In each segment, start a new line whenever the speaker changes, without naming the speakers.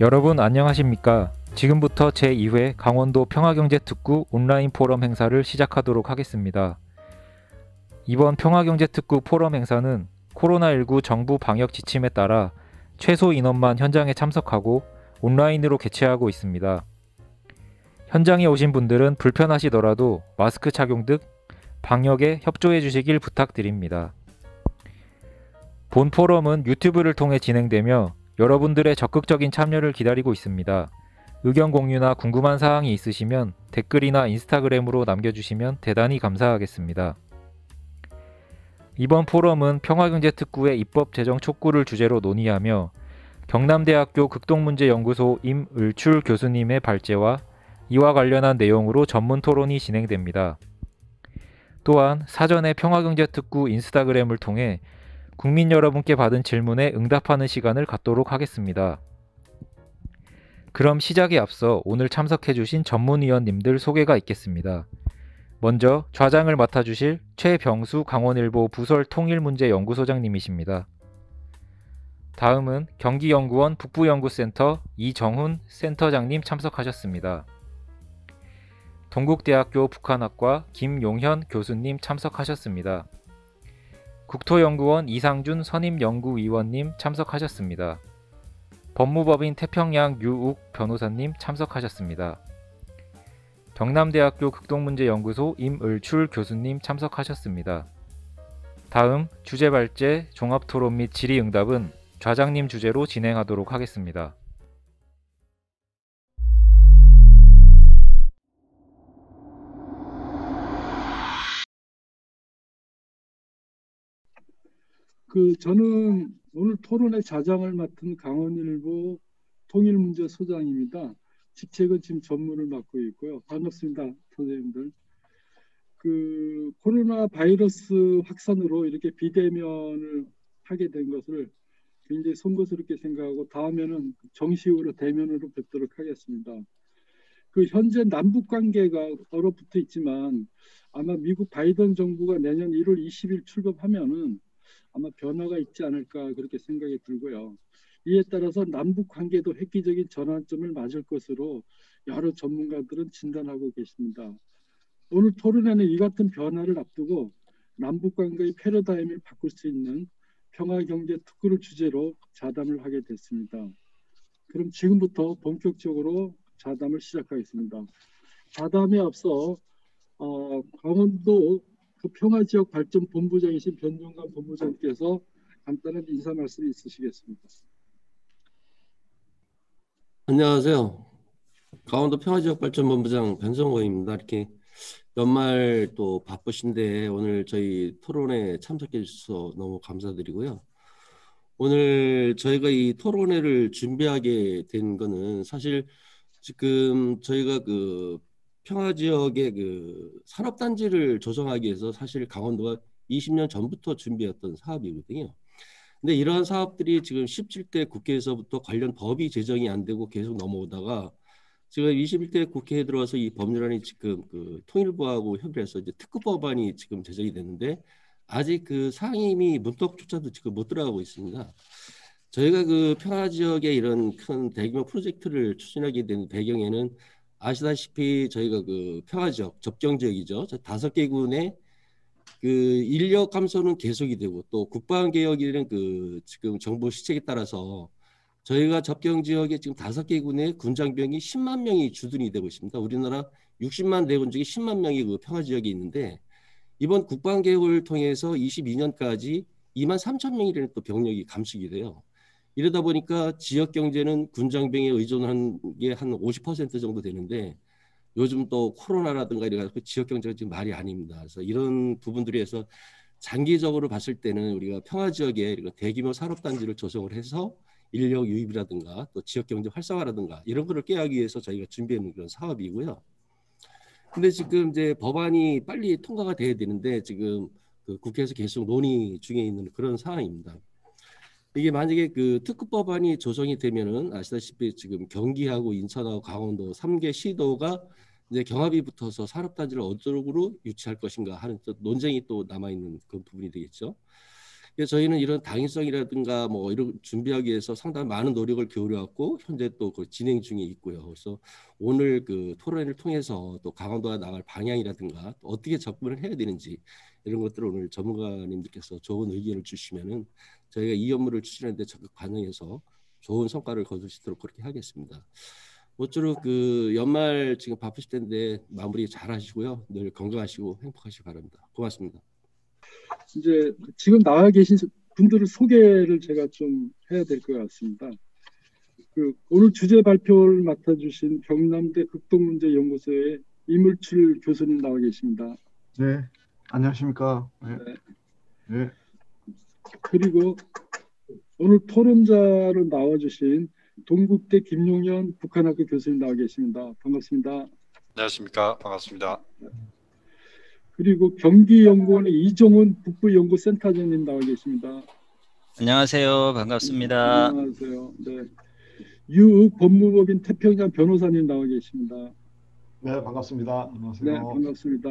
여러분 안녕하십니까? 지금부터 제2회 강원도 평화경제특구 온라인 포럼 행사를 시작하도록 하겠습니다. 이번 평화경제특구 포럼 행사는 코로나19 정부 방역 지침에 따라 최소 인원만 현장에 참석하고 온라인으로 개최하고 있습니다. 현장에 오신 분들은 불편하시더라도 마스크 착용 등 방역에 협조해 주시길 부탁드립니다. 본 포럼은 유튜브를 통해 진행되며 여러분들의 적극적인 참여를 기다리고 있습니다. 의견 공유나 궁금한 사항이 있으시면 댓글이나 인스타그램으로 남겨주시면 대단히 감사하겠습니다. 이번 포럼은 평화경제특구의 입법 제정 촉구를 주제로 논의하며 경남대학교 극동문제연구소 임을출 교수님의 발제와 이와 관련한 내용으로 전문 토론이 진행됩니다. 또한 사전에 평화경제특구 인스타그램을 통해 국민 여러분께 받은 질문에 응답하는 시간을 갖도록 하겠습니다. 그럼 시작에 앞서 오늘 참석해주신 전문위원님들 소개가 있겠습니다. 먼저 좌장을 맡아주실 최병수 강원일보 부설통일문제연구소장님이십니다. 다음은 경기연구원 북부연구센터 이정훈 센터장님 참석하셨습니다. 동국대학교 북한학과 김용현 교수님 참석하셨습니다. 국토연구원 이상준 선임연구위원님 참석하셨습니다. 법무법인 태평양 유욱 변호사님 참석하셨습니다. 경남대학교 극동문제연구소 임을출 교수님 참석하셨습니다. 다음 주제발제, 종합토론 및 질의응답은 좌장님 주제로 진행하도록 하겠습니다.
저는 오늘 토론의 좌장을 맡은 강원일보 통일문제소장입니다. 직책은 지금 전무를 맡고 있고요. 반갑습니다, 선생님들. 코로나 바이러스 확산으로 이렇게 비대면을 하게 된 것을 굉장히 송구스럽게 생각하고 다음에는 정식으로 대면으로 뵙도록 하겠습니다. 현재 남북 관계가 얼어붙어 있지만 아마 미국 바이든 정부가 내년 1월 20일 출범하면은 아마 변화가 있지 않을까 그렇게 생각이 들고요. 이에 따라서 남북 관계도 획기적인 전환점을 맞을 것으로 여러 전문가들은 진단하고 계십니다. 오늘 토론회는 이 같은 변화를 앞두고 남북 관계의 패러다임을 바꿀 수 있는 평화경제 특구를 주제로 자담을 하게 됐습니다. 그럼 지금부터 본격적으로 자담을 시작하겠습니다. 자담에 앞서 강원도 평화지역발전본부장이신 변종관 본부장께서 간단한 인사 말씀이 있으시겠습니다.
안녕하세요. 강원도 평화지역발전본부장 변성호입니다. 이렇게 연말 또 바쁘신데 오늘 저희 토론에 참석해 주셔서 너무 감사드리고요. 오늘 저희가 이 토론회를 준비하게 된 거는 사실 지금 저희가 평화지역의 산업단지를 조성하기 위해서 사실 강원도가 20년 전부터 준비했던 사업이거든요. 근데 이러한 사업들이 지금 17대 국회에서부터 관련 법이 제정이 안 되고 계속 넘어오다가 지금 21대 국회에 들어와서 이 법률안이 지금 통일부하고 협의해서 이제 특구법안이 지금 제정이 됐는데 아직 상임위 문턱조차도 지금 못 들어가고 있습니다. 저희가 평화지역의 이런 큰 대규모 프로젝트를 추진하게 된 배경에는 아시다시피 저희가 평화지역 접경지역이죠. 5개 군의 인력 감소는 계속이 되고 또 국방개혁이라는 지금 정부 시책에 따라서 저희가 접경 지역에 지금 5개 군의 군장병이 10만 명이 주둔이 되고 있습니다. 우리나라 60만 대군 중에 10만 명이 평화 지역에 있는데 이번 국방개혁을 통해서 22년까지 2만 3천 명이라는 또 병력이 감축이 돼요. 이러다 보니까 지역 경제는 군장병에 의존한 게 한 50% 정도 되는데 요즘 또 코로나라든가 이래가지고 지역 경제가 지금 말이 아닙니다. 그래서 이런 부분들에서 장기적으로 봤을 때는 우리가 평화 지역에 대규모 산업단지를 조성을 해서 인력 유입이라든가 또 지역 경제 활성화라든가 이런 거를 깨하기 위해서 저희가 준비하는 그런 사업이고요. 근데 지금 이제 법안이 빨리 통과가 돼야 되는데 지금 국회에서 계속 논의 중에 있는 그런 상황입니다. 이게 만약에 특구법안이 조정이 되면은 아시다시피 지금 경기하고 인천하고 강원도 3개 시도가 이제 경합이 붙어서 산업단지를 어느 쪽으로 유치할 것인가 하는 또 논쟁이 또 남아있는 그런 부분이 되겠죠. 그래서 저희는 이런 당위성이라든가 뭐 이런 준비하기 위해서 상당히 많은 노력을 기울여왔고 현재 또 그 진행 중에 있고요. 그래서 오늘 그 토론회를 통해서 또 강원도가 나갈 방향이라든가 또 어떻게 접근을 해야 되는지 이런 것들을 오늘 전문가님들께서 좋은 의견을 주시면은 저희가 이 업무를 추진하는데 적극 반영해서 좋은 성과를 거둘 수 있도록 그렇게 하겠습니다. 모쪼록 그 연말 지금 바쁘실 텐데 마무리 잘 하시고요. 늘 건강하시고 행복하시기 바랍니다. 고맙습니다.
이제 지금 나와 계신 분들을 소개를 제가 좀 해야 될 것 같습니다. 오늘 주제 발표를 맡아주신 경남대 극동문제연구소의 이물출 교수님 나와 계십니다.
네, 안녕하십니까. 네.
네.
네.
그리고 오늘 토론자로 나와주신 동국대 김용현 북한학교 교수님 나와 계십니다. 반갑습니다.
안녕하십니까. 반갑습니다.
그리고 경기연구원의 이종훈 북부연구센터장님 나와 계십니다.
안녕하세요. 반갑습니다.
안녕하세요. 네. 유욱 법무법인 태평양 변호사님 나와 계십니다.
네, 반갑습니다. 안녕하세요.
네, 반갑습니다.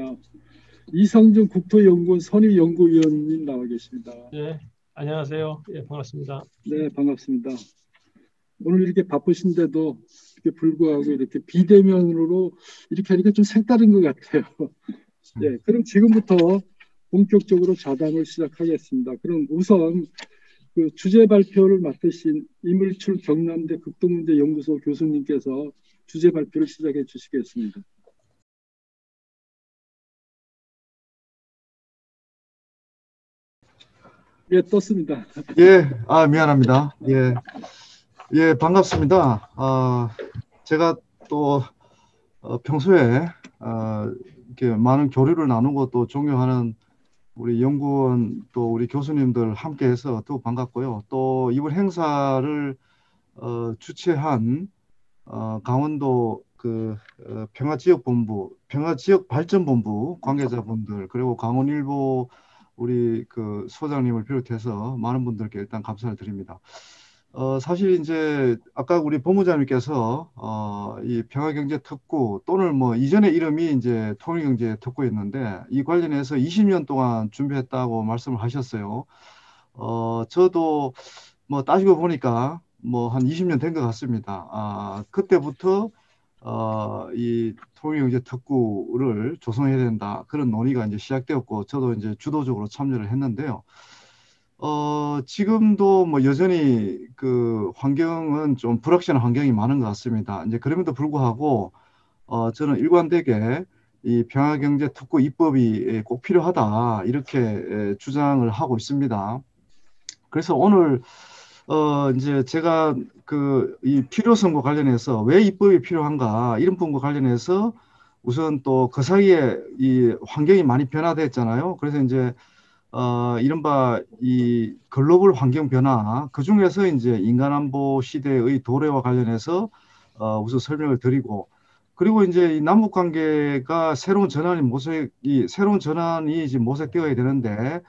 이상준 국토연구원 선임연구위원님 나와 계십니다.
네, 안녕하세요. 예, 반갑습니다.
네, 반갑습니다. 오늘 이렇게 바쁘신데도 이렇게 불구하고 이렇게 비대면으로 이렇게 하니까 좀 색다른 것 같아요. 예, 그럼 지금부터 본격적으로 자담을 시작하겠습니다. 그럼 우선 그 주제 발표를 맡으신 이물출 경남대 극동문제연구소 교수님께서 주제 발표를 시작해 주시겠습니다. 예, 떴습니다.
예, 미안합니다. 예, 예, 반갑습니다. 제가 또 평소에 이렇게 많은 교류를 나누고 또 존경하는 우리 연구원 또 우리 교수님들 함께해서 또 반갑고요. 또 이번 행사를 주최한 강원도 평화지역본부, 평화지역발전본부 관계자분들 그리고 강원일보 우리 그 소장님을 비롯해서 많은 분들께 일단 감사를 드립니다. 사실 이제 아까 우리 본부장님께서 이 평화경제특구 또는 뭐 이전의 이름이 이제 통일경제특구였는데 이 관련해서 20년 동안 준비했다고 말씀을 하셨어요. 저도 뭐 따지고 보니까 뭐 한 20년 된 것 같습니다. 그때부터 이 통일경제특구를 조성해야 된다 그런 논의가 이제 시작되었고 저도 이제 주도적으로 참여를 했는데요. 지금도 뭐 여전히 그 환경은 좀 불확실한 환경이 많은 것 같습니다. 이제 그럼에도 불구하고 저는 일관되게 이 평화경제특구 입법이 꼭 필요하다 이렇게 주장을 하고 있습니다. 그래서 오늘 이제 제가 이 필요성과 관련해서 왜 입법이 필요한가 이런 부분과 관련해서 우선 또 그 사이에 이 환경이 많이 변화됐잖아요. 그래서 이제 이른바 이 글로벌 환경 변화 그 중에서 이제 인간안보 시대의 도래와 관련해서 우선 설명을 드리고 그리고 이제 이 남북 관계가 새로운 전환이 이제 모색되어야 되는데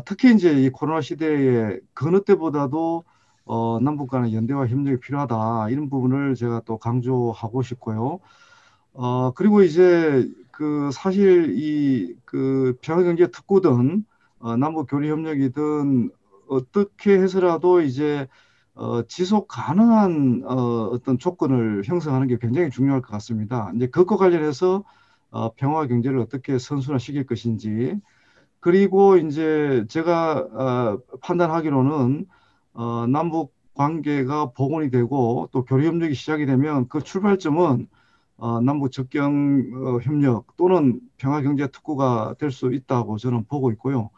특히 이제 이 코로나 시대에 그 어느 때보다도 남북 간의 연대와 협력이 필요하다 이런 부분을 제가 또 강조하고 싶고요. 그리고 이제 사실 그 평화경제특구든 남북 교류 협력이든 어떻게 해서라도 이제 지속 가능한 어떤 조건을 형성하는 게 굉장히 중요할 것 같습니다. 이제 그것과 관련해서 평화 경제를 어떻게 선순환시킬 것인지 그리고 이제 제가 판단하기로는 남북 관계가 복원이 되고 또 교류 협력이 시작이 되면 그 출발점은 남북 접경 협력 또는 평화경제특구가 될 수 있다고 저는 보고 있고요.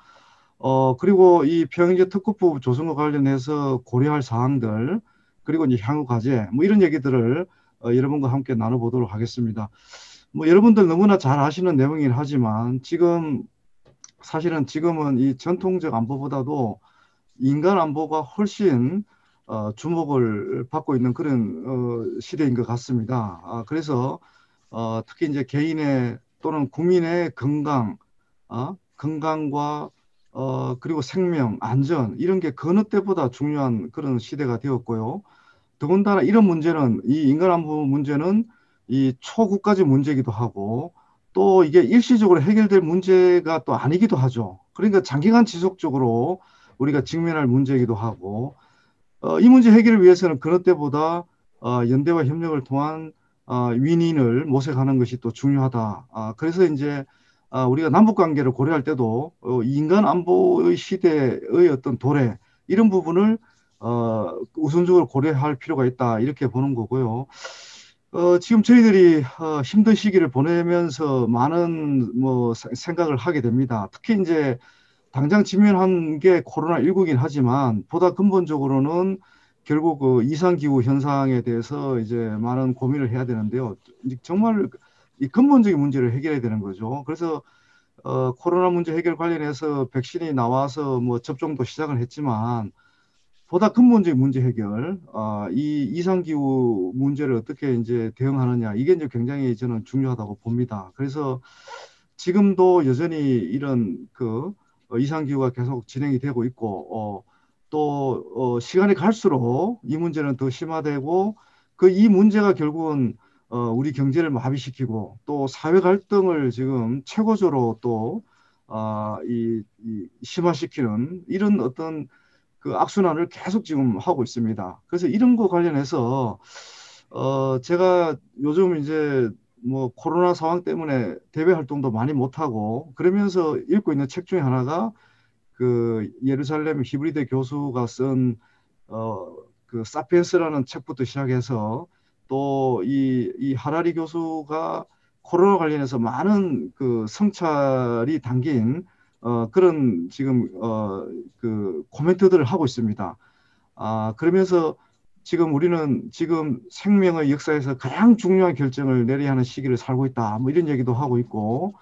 그리고 이 평화경제특구법 조성과 관련해서 고려할 사항들 그리고 이제 향후 과제 뭐 이런 얘기들을 여러분과 함께 나눠보도록 하겠습니다. 뭐 여러분들 너무나 잘 아시는 내용이긴 하지만 사실은 지금은 이 전통적 안보보다도 인간 안보가 훨씬 주목을 받고 있는 그런 시대인 것 같습니다. 그래서 특히 이제 개인의 또는 국민의 건강과 그리고 생명, 안전 이런 게 그 어느 때보다 중요한 그런 시대가 되었고요. 더군다나 이런 문제는 이 인간 안보 문제는 이 초국가적 문제이기도 하고 또 이게 일시적으로 해결될 문제가 또 아니기도 하죠. 그러니까 장기간 지속적으로 우리가 직면할 문제이기도 하고 이 문제 해결을 위해서는 그런 때보다 연대와 협력을 통한 윈윈을 모색하는 것이 또 중요하다. 그래서 이제 우리가 남북 관계를 고려할 때도 인간 안보의 시대의 어떤 도래 이런 부분을 우선적으로 고려할 필요가 있다 이렇게 보는 거고요. 지금 저희들이 힘든 시기를 보내면서 많은 뭐 생각을 하게 됩니다. 특히 이제 당장 직면한 게 코로나19이긴 하지만 보다 근본적으로는 결국 그 이상기후 현상에 대해서 이제 많은 고민을 해야 되는데요. 정말 이 근본적인 문제를 해결해야 되는 거죠. 그래서 코로나 문제 해결 관련해서 백신이 나와서 뭐 접종도 시작을 했지만 보다 근본적인 문제 해결, 이 이상기후 문제를 어떻게 이제 대응하느냐 이게 이제 굉장히 저는 중요하다고 봅니다. 그래서 지금도 여전히 이런 그 이상기후가 계속 진행이 되고 있고 또 시간이 갈수록 이 문제는 더 심화되고 그 이 문제가 결국은 우리 경제를 마비시키고 또 사회 갈등을 지금 최고조로 또 심화시키는 이런 어떤 그 악순환을 계속 지금 하고 있습니다. 그래서 이런 거 관련해서 제가 요즘 이제 뭐 코로나 상황 때문에 대외 활동도 많이 못하고 그러면서 읽고 있는 책 중에 하나가 그 예루살렘 히브리대 교수가 쓴 그 사피엔스라는 책부터 시작해서 또 이 하라리 교수가 코로나 관련해서 많은 그 성찰이 담긴 그런 지금 그 코멘트들을 하고 있습니다. 그러면서 지금 우리는 지금 생명의 역사에서 가장 중요한 결정을 내려야 하는 시기를 살고 있다. 뭐 이런 얘기도 하고 있고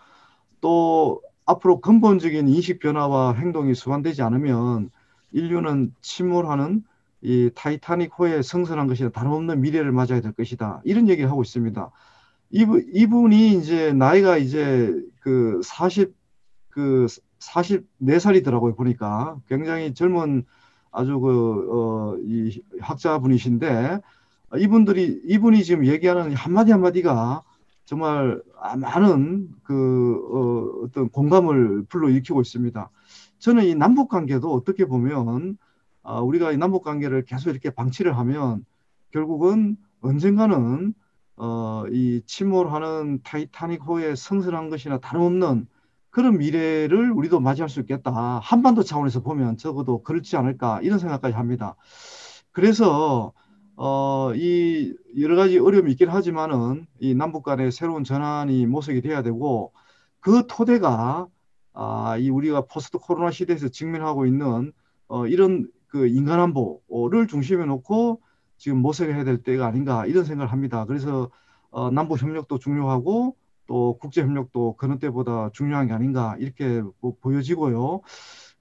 또 앞으로 근본적인 인식 변화와 행동이 수반되지 않으면 인류는 침몰하는 이 타이타닉호에 승선한 것이나 다름없는 미래를 맞아야 될 것이다. 이런 얘기를 하고 있습니다. 이분이 이제 나이가 이제 그 44살이더라고요. 보니까 굉장히 젊은 아주 이 학자분이신데 이분이 지금 얘기하는 한마디 한마디가 정말 많은 그 어떤 공감을 불러일으키고 있습니다. 저는 이 남북 관계도 어떻게 보면 우리가 이 남북 관계를 계속 이렇게 방치를 하면 결국은 언젠가는 이 침몰하는 타이타닉호에 승선한 것이나 다름없는 그런 미래를 우리도 맞이할 수 있겠다. 한반도 차원에서 보면 적어도 그렇지 않을까 이런 생각까지 합니다. 그래서 이 여러 가지 어려움이 있긴 하지만은 이 남북 간의 새로운 전환이 모색이 돼야 되고 그 토대가 이 우리가 포스트 코로나 시대에서 직면하고 있는 이런 그 인간 안보를 중심에 놓고 지금 모색해야 될 때가 아닌가 이런 생각을 합니다. 그래서 남북 협력도 중요하고 또 국제 협력도 그런 때보다 중요한 게 아닌가 이렇게 보여지고요.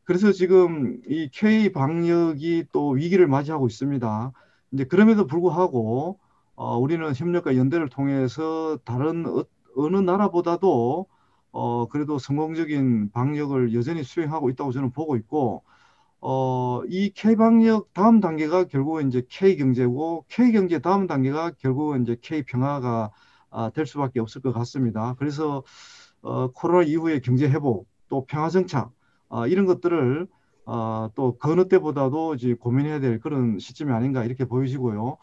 그래서 지금 이 K 방역이 또 위기를 맞이하고 있습니다. 이제 그럼에도 불구하고 우리는 협력과 연대를 통해서 다른 어느 나라보다도 그래도 성공적인 방역을 여전히 수행하고 있다고 저는 보고 있고 이 K방역 다음 단계가 결국은 이제 K경제고 K경제 다음 단계가 결국은 이제 K평화가 될 수밖에 없을 것 같습니다. 그래서 코로나 이후의 경제 회복 또 평화 정착 이런 것들을 또 그 어느 때보다도 이제 고민해야 될 그런 시점이 아닌가 이렇게 보여지고요.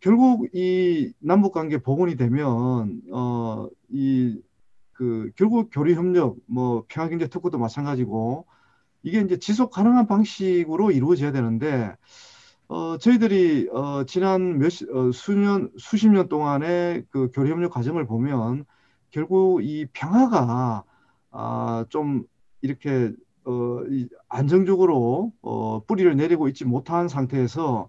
결국 이 남북 관계 복원이 되면 결국 교류 협력 뭐 평화 경제 특구도 마찬가지고 이게 이제 지속 가능한 방식으로 이루어져야 되는데 저희들이 지난 수십 년 동안의 그 교류 협력 과정을 보면 결국 이 평화가 좀 이렇게 안정적으로 뿌리를 내리고 있지 못한 상태에서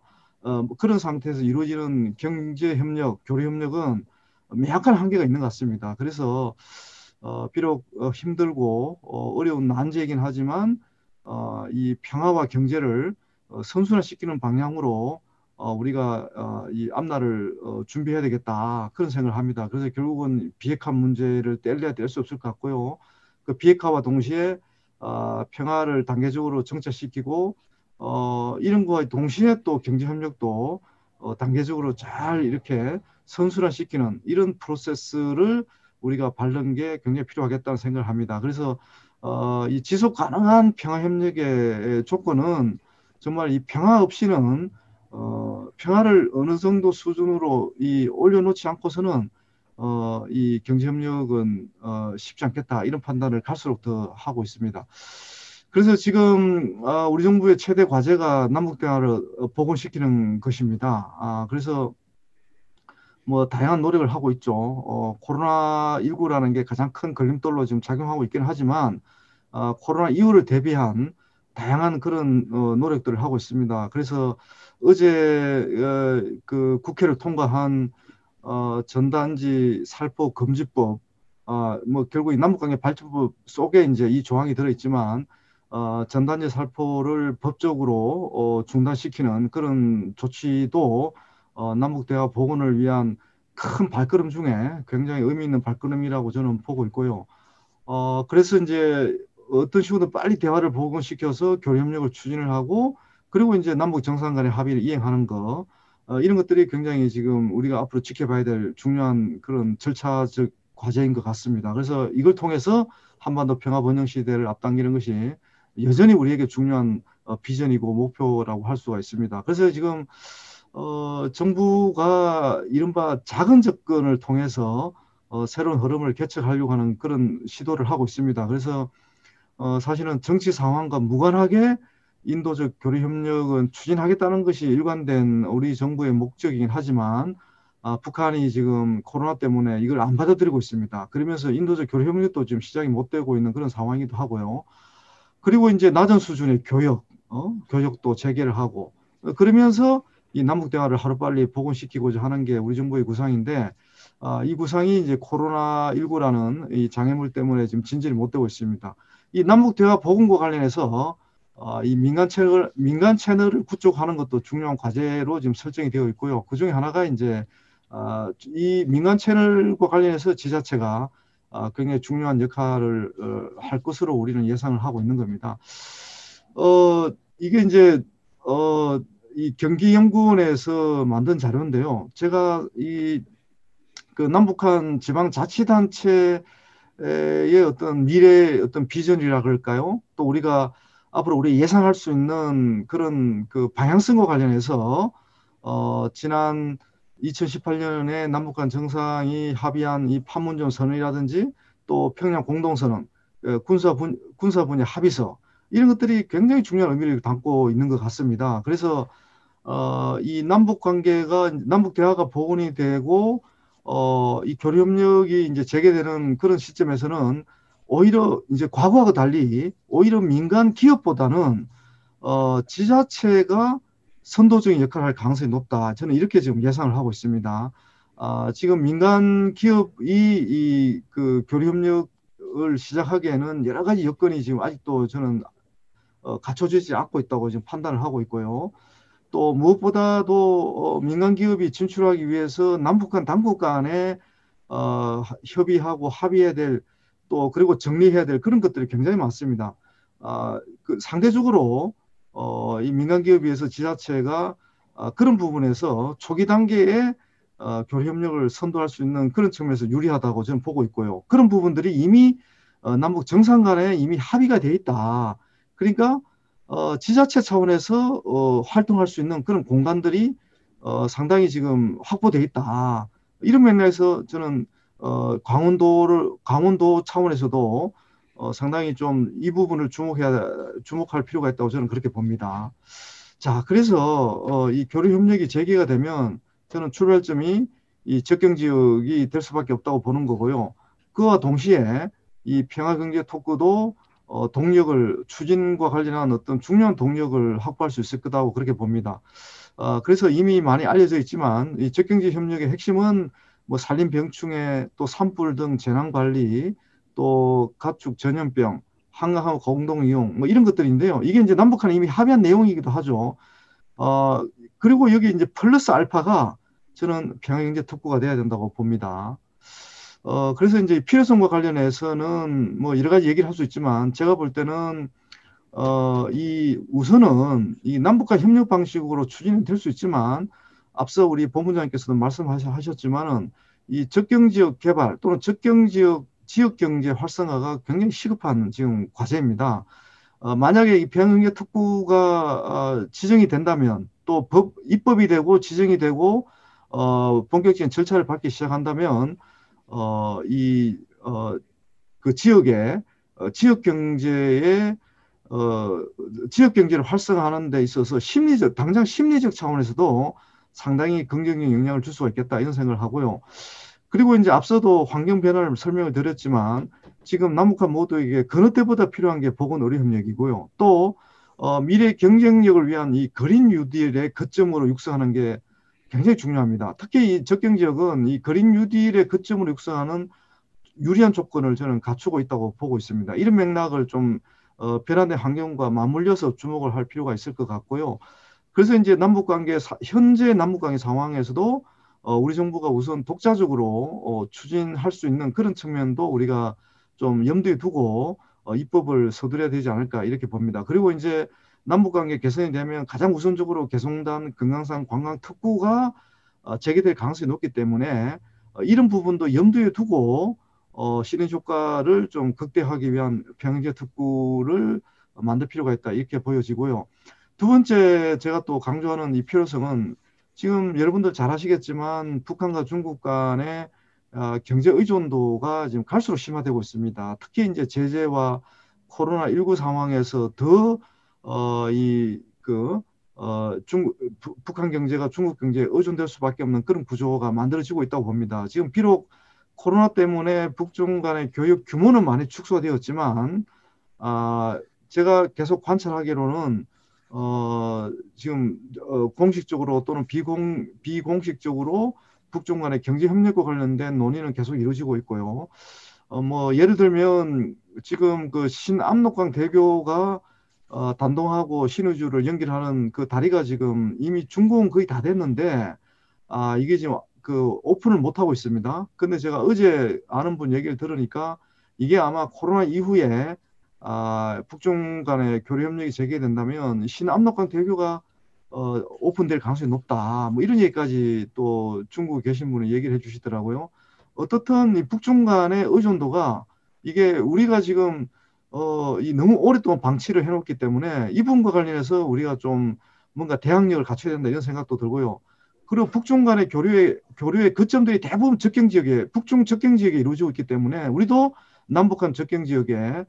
그런 상태에서 이루어지는 경제 협력, 교류 협력은 약간 한계가 있는 것 같습니다. 그래서 비록 힘들고 어려운 난제이긴 하지만 이 평화와 경제를 선순환시키는 방향으로 우리가 이 앞날을 준비해야 되겠다 그런 생각을 합니다. 그래서 결국은 비핵화 문제를 뗄래야 뗄 수 없을 것 같고요. 그 비핵화와 동시에 평화를 단계적으로 정착시키고 이런 거와 동시에 또 경제협력도 단계적으로 잘 이렇게 선순환시키는 이런 프로세스를 우리가 밟는 게 굉장히 필요하겠다는 생각을 합니다. 그래서 이 지속 가능한 평화 협력의 조건은 정말 이 평화 없이는 평화를 어느 정도 수준으로 올려놓지 않고서는 이 경제협력은 쉽지 않겠다 이런 판단을 갈수록 더 하고 있습니다. 그래서 지금 우리 정부의 최대 과제가 남북 대화를 복원시키는 것입니다. 그래서 뭐 다양한 노력을 하고 있죠. 코로나19라는 게 가장 큰 걸림돌로 지금 작용하고 있기는 하지만 코로나 이후를 대비한 다양한 그런 노력들을 하고 있습니다. 그래서 어제 그 국회를 통과한 전단지 살포 금지법, 뭐 결국 이 남북관계 발전법 속에 이제 이 조항이 들어있지만 전단지 살포를 법적으로 중단시키는 그런 조치도 남북 대화 복원을 위한 큰 발걸음 중에 굉장히 의미 있는 발걸음이라고 저는 보고 있고요. 그래서 이제 어떤 식으로 빨리 대화를 복원시켜서 교류 협력을 추진을 하고 그리고 이제 남북 정상 간의 합의를 이행하는 거 이런 것들이 굉장히 지금 우리가 앞으로 지켜봐야 될 중요한 그런 절차적 과제인 것 같습니다. 그래서 이걸 통해서 한반도 평화 번영 시대를 앞당기는 것이 여전히 우리에게 중요한 비전이고 목표라고 할 수가 있습니다. 그래서 지금 정부가 이른바 작은 접근을 통해서 새로운 흐름을 개척하려고 하는 그런 시도를 하고 있습니다. 그래서 사실은 정치 상황과 무관하게 인도적 교류 협력은 추진하겠다는 것이 일관된 우리 정부의 목적이긴 하지만 북한이 지금 코로나 때문에 이걸 안 받아들이고 있습니다. 그러면서 인도적 교류 협력도 지금 시작이 못 되고 있는 그런 상황이기도 하고요. 그리고 이제 낮은 수준의 교역도 재개를 하고 그러면서 이 남북 대화를 하루빨리 복원시키고자 하는 게 우리 정부의 구상인데 이 구상이 이제 코로나19라는 이 장애물 때문에 지금 진전이 못 되고 있습니다. 이 남북 대화 복원과 관련해서 이 민간 채널을 구축하는 것도 중요한 과제로 지금 설정이 되어 있고요. 그 중에 하나가 이제 이 민간 채널과 관련해서 지자체가 굉장히 중요한 역할을 할 것으로 우리는 예상을 하고 있는 겁니다. 이게 이제 이 경기연구원에서 만든 자료인데요. 제가 그 남북한 지방자치단체의 어떤 미래의 어떤 비전이라 그럴까요? 또 우리가 앞으로 우리 예상할 수 있는 그런 그 방향성과 관련해서 지난 2018년에 남북한 정상이 합의한 이 판문점 선언이라든지 또 평양 공동선언, 군사 분야 합의서 이런 것들이 굉장히 중요한 의미를 담고 있는 것 같습니다. 그래서 이 남북 대화가 복원이 되고 이 교류 협력이 이제 재개되는 그런 시점에서는 오히려 이제 과거와 달리 오히려 민간 기업보다는 지자체가 선도적인 역할을 할 가능성이 높다. 저는 이렇게 지금 예상을 하고 있습니다. 지금 민간 기업이 그 교류 협력을 시작하기에는 여러 가지 여건이 지금 아직도 저는 갖춰지지 않고 있다고 지금 판단을 하고 있고요. 또 무엇보다도 민간 기업이 진출하기 위해서 남북한 당국 간에 협의하고 합의해야 될 또 그리고 정리해야 될 그런 것들이 굉장히 많습니다. 그 상대적으로 이 민간 기업에 비해서 지자체가 그런 부분에서 초기 단계에 교류 협력을 선도할 수 있는 그런 측면에서 유리하다고 저는 보고 있고요. 그런 부분들이 이미 남북 정상 간에 이미 합의가 돼 있다. 그러니까 지자체 차원에서 활동할 수 있는 그런 공간들이 상당히 지금 확보돼 있다. 이런 면에서 저는 강원도 차원에서도 상당히 좀 이 부분을 주목할 필요가 있다고 저는 그렇게 봅니다. 자, 그래서 이 교류 협력이 재개가 되면 저는 출발점이 이 접경 지역이 될 수밖에 없다고 보는 거고요. 그와 동시에 이 평화경제 토크도 동력을 추진과 관련한 어떤 중요한 동력을 확보할 수 있을 거다고 그렇게 봅니다. 그래서 이미 많이 알려져 있지만 이 접경지 협력의 핵심은 뭐 산림병충해 또 산불 등 재난관리 또 가축 전염병 한강하고 공동이용 뭐 이런 것들인데요. 이게 이제 남북한이 이미 합의한 내용이기도 하죠. 그리고 여기 이제 플러스 알파가 저는 평화경제 특구가 돼야 된다고 봅니다. 그래서 이제 필요성과 관련해서는 뭐 여러 가지 얘기를 할 수 있지만 제가 볼 때는 우선은 이 남북한 협력 방식으로 추진이 될 수 있지만 앞서 우리 본부장님께서도 말씀하셨지만은 이 접경지역 개발 또는 접경지역 지역 경제 활성화가 굉장히 시급한 지금 과제입니다. 만약에 이 평양경제 특구가 지정이 된다면 또 입법이 되고 지정이 되고 본격적인 절차를 밟기 시작한다면 그 지역의 지역 경제의 지역 경제를 활성화하는 데 있어서 당장 심리적 차원에서도 상당히 긍정적인 영향을 줄 수가 있겠다 이런 생각을 하고요. 그리고 이제 앞서도 환경 변화를 설명을 드렸지만 지금 남북한 모두에게 그 어느 때보다 필요한 게 보건 의료 협력이고요. 또 미래 경쟁력을 위한 이 그린 뉴딜의 거점으로 육성하는 게 굉장히 중요합니다. 특히 이 적경 지역은 이 그린 뉴딜의 거점으로 육성하는 유리한 조건을 저는 갖추고 있다고 보고 있습니다. 이런 맥락을 좀 변화된 환경과 맞물려서 주목을 할 필요가 있을 것 같고요. 그래서 이제 현재 남북관계 상황에서도 우리 정부가 우선 독자적으로 추진할 수 있는 그런 측면도 우리가 좀 염두에 두고 입법을 서두려야 되지 않을까 이렇게 봅니다. 그리고 이제 남북관계 개선이 되면 가장 우선적으로 개성단 금강산 관광특구가 재개될 가능성이 높기 때문에 이런 부분도 염두에 두고 실현 효과를 좀 극대화하기 위한 평양경제 특구를 만들 필요가 있다 이렇게 보여지고요. 두 번째 제가 또 강조하는 이 필요성은 지금 여러분들 잘 아시겠지만 북한과 중국 간의 경제 의존도가 지금 갈수록 심화되고 있습니다. 특히 이제 제재와 코로나19 상황에서 더 북한 경제가 중국 경제에 의존될 수밖에 없는 그런 구조가 만들어지고 있다고 봅니다. 지금 비록 코로나 때문에 북중 간의 교역 규모는 많이 축소되었지만 제가 계속 관찰하기로는 지금 공식적으로 또는 비공식적으로 북중 간의 경제 협력과 관련된 논의는 계속 이루어지고 있고요. 뭐 예를 들면 지금 그 신압록강 대교가 단동하고 신의주를 연결하는 그 다리가 지금 이미 준공은 거의 다 됐는데 이게 지금 그 오픈을 못 하고 있습니다. 근데 제가 어제 아는 분 얘기를 들으니까 이게 아마 코로나 이후에 북중 간의 교류 협력이 재개된다면 신압록강 대교가 오픈될 가능성이 높다. 뭐 이런 얘기까지 또 중국에 계신 분이 얘기를 해주시더라고요. 어떻든 이 북중 간의 의존도가 이게 우리가 지금 너무 오랫동안 방치를 해놓기 때문에 이 부분과 관련해서 우리가 좀 뭔가 대항력을 갖춰야 된다 이런 생각도 들고요. 그리고 북중 간의 교류의 거점들이 대부분 북중 적경 지역에 이루어지고 있기 때문에 우리도 남북한 적경 지역에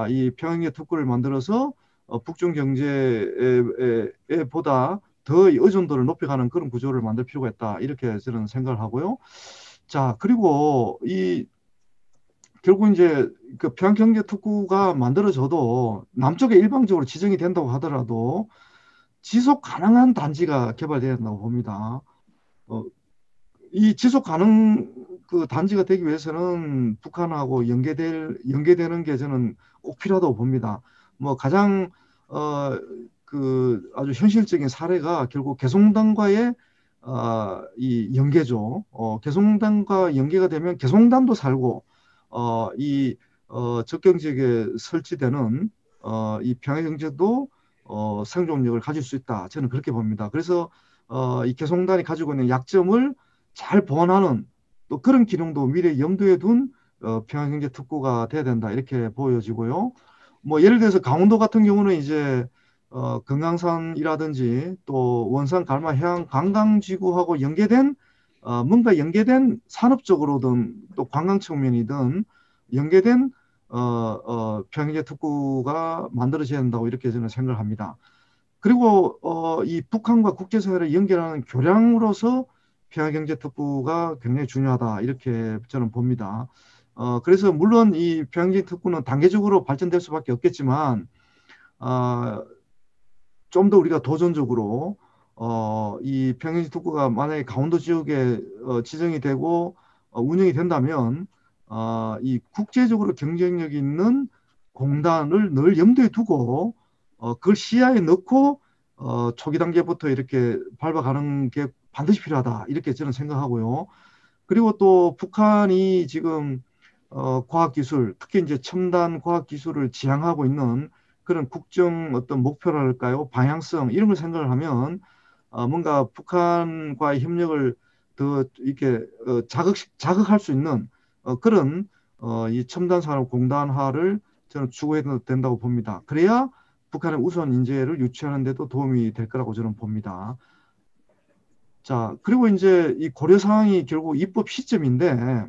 이 평양의 특구를 만들어서 북중 경제에 보다 더 의존도를 높여가는 그런 구조를 만들 필요가 있다 이렇게 저는 생각을 하고요. 자, 그리고 결국 이제 그 평양경제특구가 만들어져도 남쪽에 일방적으로 지정이 된다고 하더라도 지속 가능한 단지가 개발돼야 된다고 봅니다. 이 지속 가능 그 단지가 되기 위해서는 북한하고 연계되는 게 저는 꼭 필요하다고 봅니다. 뭐 가장 그 아주 현실적인 사례가 결국 개성단과의 이 연계죠. 개성단과 연계가 되면 개성단도 살고 적경 지역에 설치되는 이 평양경제도 생존력을 가질 수 있다. 저는 그렇게 봅니다. 그래서 이 개성단이 가지고 있는 약점을 잘 보완하는 또 그런 기능도 미래에 염두에 둔 평양경제 특구가 돼야 된다. 이렇게 보여지고요. 뭐 예를 들어서 강원도 같은 경우는 이제 금강산이라든지 또 원산 갈마 해양 관광지구하고 뭔가 연계된 산업적으로든 또 관광 측면이든 연계된 평양경제 특구가 만들어져야 한다고 이렇게 저는 생각을 합니다. 그리고 이 북한과 국제사회를 연결하는 교량으로서 평양경제 특구가 굉장히 중요하다 이렇게 저는 봅니다. 그래서 물론 이 평양경제 특구는 단계적으로 발전될 수밖에 없겠지만 좀 더 우리가 도전적으로 이 평양경제 특구가 만약에 강원도 지역에 지정이 되고 운영이 된다면 이 국제적으로 경쟁력 있는 공단을 늘 염두에 두고 그걸 시야에 넣고 초기 단계부터 이렇게 밟아가는 게 반드시 필요하다 이렇게 저는 생각하고요. 그리고 또 북한이 지금 과학기술 특히 이제 첨단 과학기술을 지향하고 있는 그런 국정 어떤 목표랄까요 방향성 이런 걸 생각을 하면 뭔가 북한과의 협력을 더 이렇게 자극할 수 있는 그런 이 첨단 산업 공단화를 저는 추구해야 된다고 봅니다. 그래야 북한의 우수한 인재를 유치하는 데도 도움이 될 거라고 저는 봅니다. 자, 그리고 이제 이 고려 사항이 결국 입법 시점인데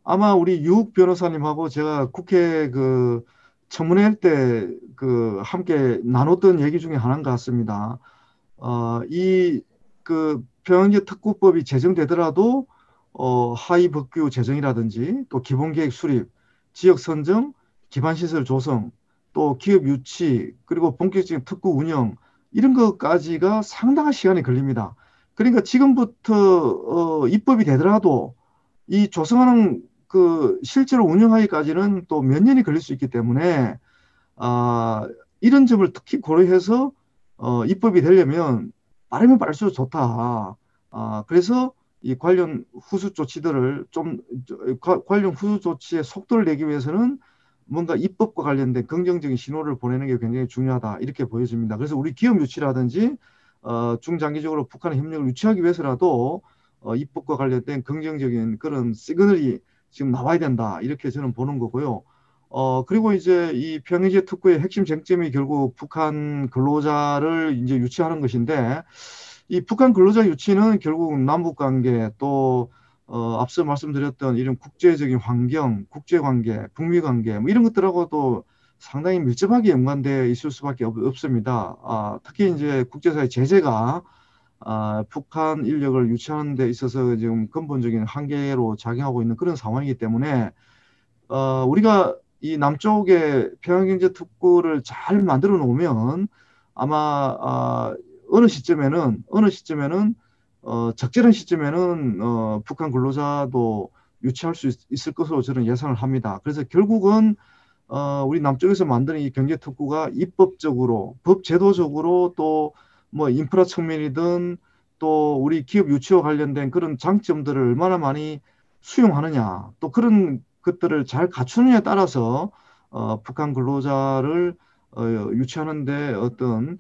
아마 우리 유욱 변호사님하고 제가 국회 그 청문회 때 그 함께 나눴던 얘기 중에 하나인 것 같습니다. 이 그 평양제 특구법이 제정되더라도 하위법규 제정이라든지 또 기본계획 수립, 지역 선정, 기반시설 조성, 또 기업 유치, 그리고 본격적인 특구 운영 이런 것까지가 상당한 시간이 걸립니다. 그러니까 지금부터 입법이 되더라도 이 조성하는 그 실제로 운영하기까지는 또 몇 년이 걸릴 수 있기 때문에 이런 점을 특히 고려해서 입법이 되려면 빠르면 빠를수록 좋다. 그래서 이 관련 후속 조치들을 관련 후속 조치의 속도를 내기 위해서는 뭔가 입법과 관련된 긍정적인 신호를 보내는 게 굉장히 중요하다. 이렇게 보여집니다. 그래서 우리 기업 유치라든지 중장기적으로 북한의 협력을 유치하기 위해서라도 입법과 관련된 긍정적인 그런 시그널이 지금 나와야 된다. 이렇게 저는 보는 거고요. 그리고 이제 이 평양제 특구의 핵심 쟁점이 결국 북한 근로자를 이제 유치하는 것인데 이 북한 근로자 유치는 결국 남북 관계 또 앞서 말씀드렸던 이런 국제적인 환경, 국제관계, 북미 관계 뭐 이런 것들하고도 상당히 밀접하게 연관되어 있을 수밖에 없습니다. 특히 이제 국제사회 제재가 북한 인력을 유치하는 데 있어서 지금 근본적인 한계로 작용하고 있는 그런 상황이기 때문에 우리가 이 남쪽에 평양경제 특구를 잘 만들어 놓으면 아마 어느 시점에는 적절한 시점에는 북한 근로자도 유치할 수 있을 것으로 저는 예상을 합니다. 그래서 결국은 우리 남쪽에서 만드는 이 경제특구가 입법적으로, 법제도적으로 또 뭐 인프라 측면이든 또 우리 기업 유치와 관련된 그런 장점들을 얼마나 많이 수용하느냐, 또 그런 것들을 잘 갖추느냐에 따라서 북한 근로자를 유치하는데 어떤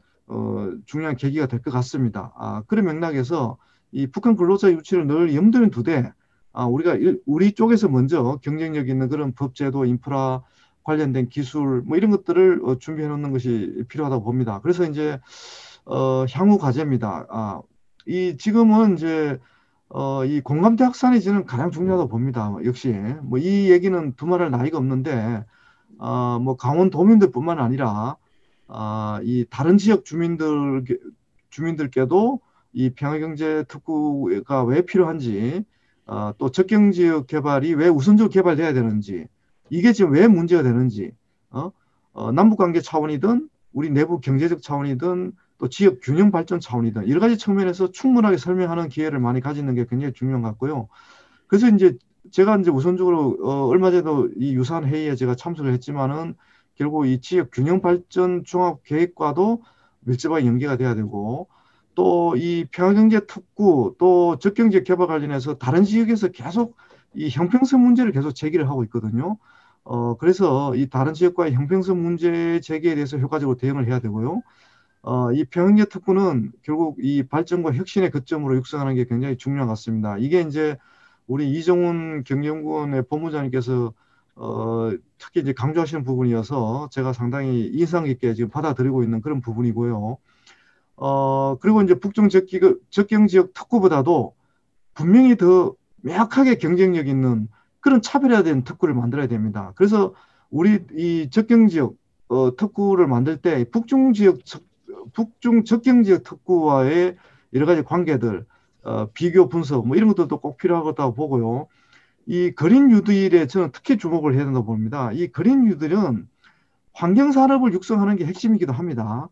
중요한 계기가 될 것 같습니다. 그런 맥락에서 이 북한 근로자 유치를 늘 염두에 두되 우리가 우리 쪽에서 먼저 경쟁력 있는 그런 법제도, 인프라 관련된 기술 뭐 이런 것들을 준비해 놓는 것이 필요하다고 봅니다. 그래서 이제 향후 과제입니다. 이 지금은 이제 이 공감대 확산이 저는 가장 중요하다고 봅니다. 역시 뭐 이 얘기는 두말할 나위가 없는데 뭐 강원도민들뿐만 아니라 이 다른 지역 주민들께도 이 평화경제 특구가 왜 필요한지 또 접경지역 개발이 왜 우선적으로 개발돼야 되는지 이게 지금 왜 문제가 되는지 남북관계 차원이든 우리 내부 경제적 차원이든 또 지역 균형 발전 차원이든 여러 가지 측면에서 충분하게 설명하는 기회를 많이 가지는 게 굉장히 중요한 것 같고요. 그래서 이제 제가 이제 우선적으로 얼마 전에도 이 유사한 회의에 제가 참석을 했지만은 결국 이 지역 균형 발전 종합 계획과도 밀접하게 연계가 돼야 되고 또 이 평화경제 특구 또 접경지역 개발 관련해서 다른 지역에서 계속 이 형평성 문제를 계속 제기를 하고 있거든요. 그래서 이 다른 지역과의 형평성 문제 제기에 대해서 효과적으로 대응을 해야 되고요. 이 평양제 특구는 결국 이 발전과 혁신의 거점으로 육성하는 게 굉장히 중요한 것 같습니다. 이게 이제 우리 이정훈 경제연구원의 본부장님께서 특히 이제 강조하시는 부분이어서 제가 상당히 인상 깊게 지금 받아들이고 있는 그런 부분이고요. 그리고 이제 북중 접경지역 특구보다도 분명히 더 명확하게 경쟁력 있는 그런 차별화된 특구를 만들어야 됩니다. 그래서 우리 이 접경지역 특구를 만들 때 북중 접경지역 특구와의 여러 가지 관계들, 비교 분석 뭐 이런 것들도 꼭 필요하다고 보고요. 이 그린 뉴딜에 저는 특히 주목을 해야 된다고 봅니다. 이 그린 뉴딜은 환경산업을 육성하는 게 핵심이기도 합니다.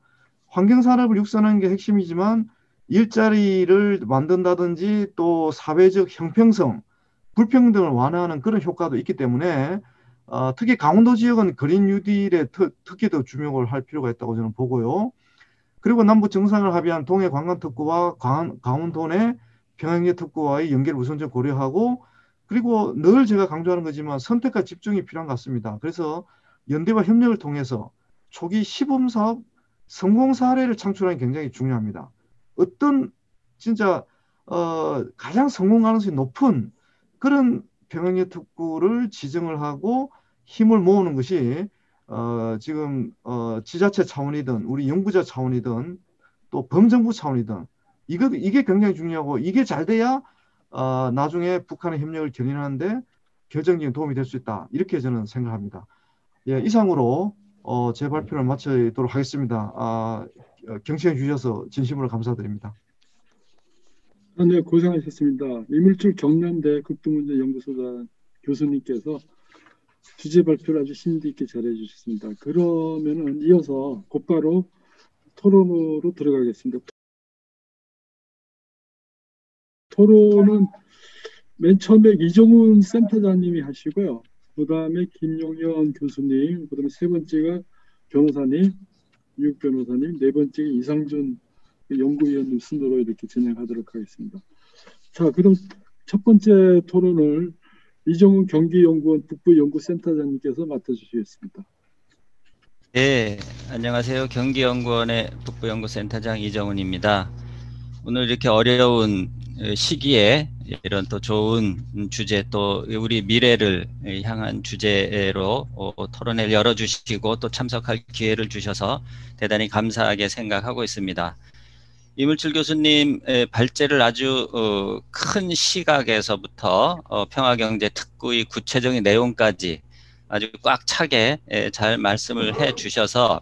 환경산업을 육성하는 게 핵심이지만 일자리를 만든다든지 또 사회적 형평성, 불평등을 완화하는 그런 효과도 있기 때문에 특히 강원도 지역은 그린 뉴딜에 특히 더 주목을 할 필요가 있다고 저는 보고요. 그리고 남북 정상을 합의한 동해 관광특구와 강원도 내 평양제 특구와의 연계를 우선적으로 고려하고 그리고 늘 제가 강조하는 거지만 선택과 집중이 필요한 것 같습니다. 그래서 연대와 협력을 통해서 초기 시범사업 성공 사례를 창출하는 게 굉장히 중요합니다. 어떤 진짜 가장 성공 가능성이 높은 그런 평양경제 특구를 지정을 하고 힘을 모으는 것이 지금 지자체 차원이든 우리 연구자 차원이든 또 범정부 차원이든 이게 굉장히 중요하고 이게 잘 돼야 나중에 북한의 협력을 견인하는데 결정적인 도움이 될 수 있다. 이렇게 저는 생각합니다. 예, 이상으로 제 발표를 마치도록 하겠습니다. 경청해 주셔서 진심으로 감사드립니다.
네, 고생하셨습니다. 이물질 경남대 국토문제연구소장 교수님께서 주제 발표를 아주 심도 있게 잘해 주셨습니다. 그러면은 이어서 곧바로 토론으로 들어가겠습니다. 토론은 맨 처음에 이정훈 센터장님이 하시고요. 그 다음에 김용현 교수님, 그 다음에 세 번째가 변호사님, 미국 변호사님, 네 번째가 이상준 연구위원님 순으로 이렇게 진행하도록 하겠습니다. 자, 그럼 첫 번째 토론을 이정훈 경기연구원 북부연구센터장님께서 맡아주시겠습니다.
네, 안녕하세요. 경기연구원의 북부연구센터장 이정훈입니다. 오늘 이렇게 어려운 시기에 이런 또 좋은 주제, 또 우리 미래를 향한 주제로 토론회를 열어주시고 또 참석할 기회를 주셔서 대단히 감사하게 생각하고 있습니다. 이물질 교수님 발제를 아주 큰 시각에서부터 평화경제 특구의 구체적인 내용까지 아주 꽉 차게 잘 말씀을 해 주셔서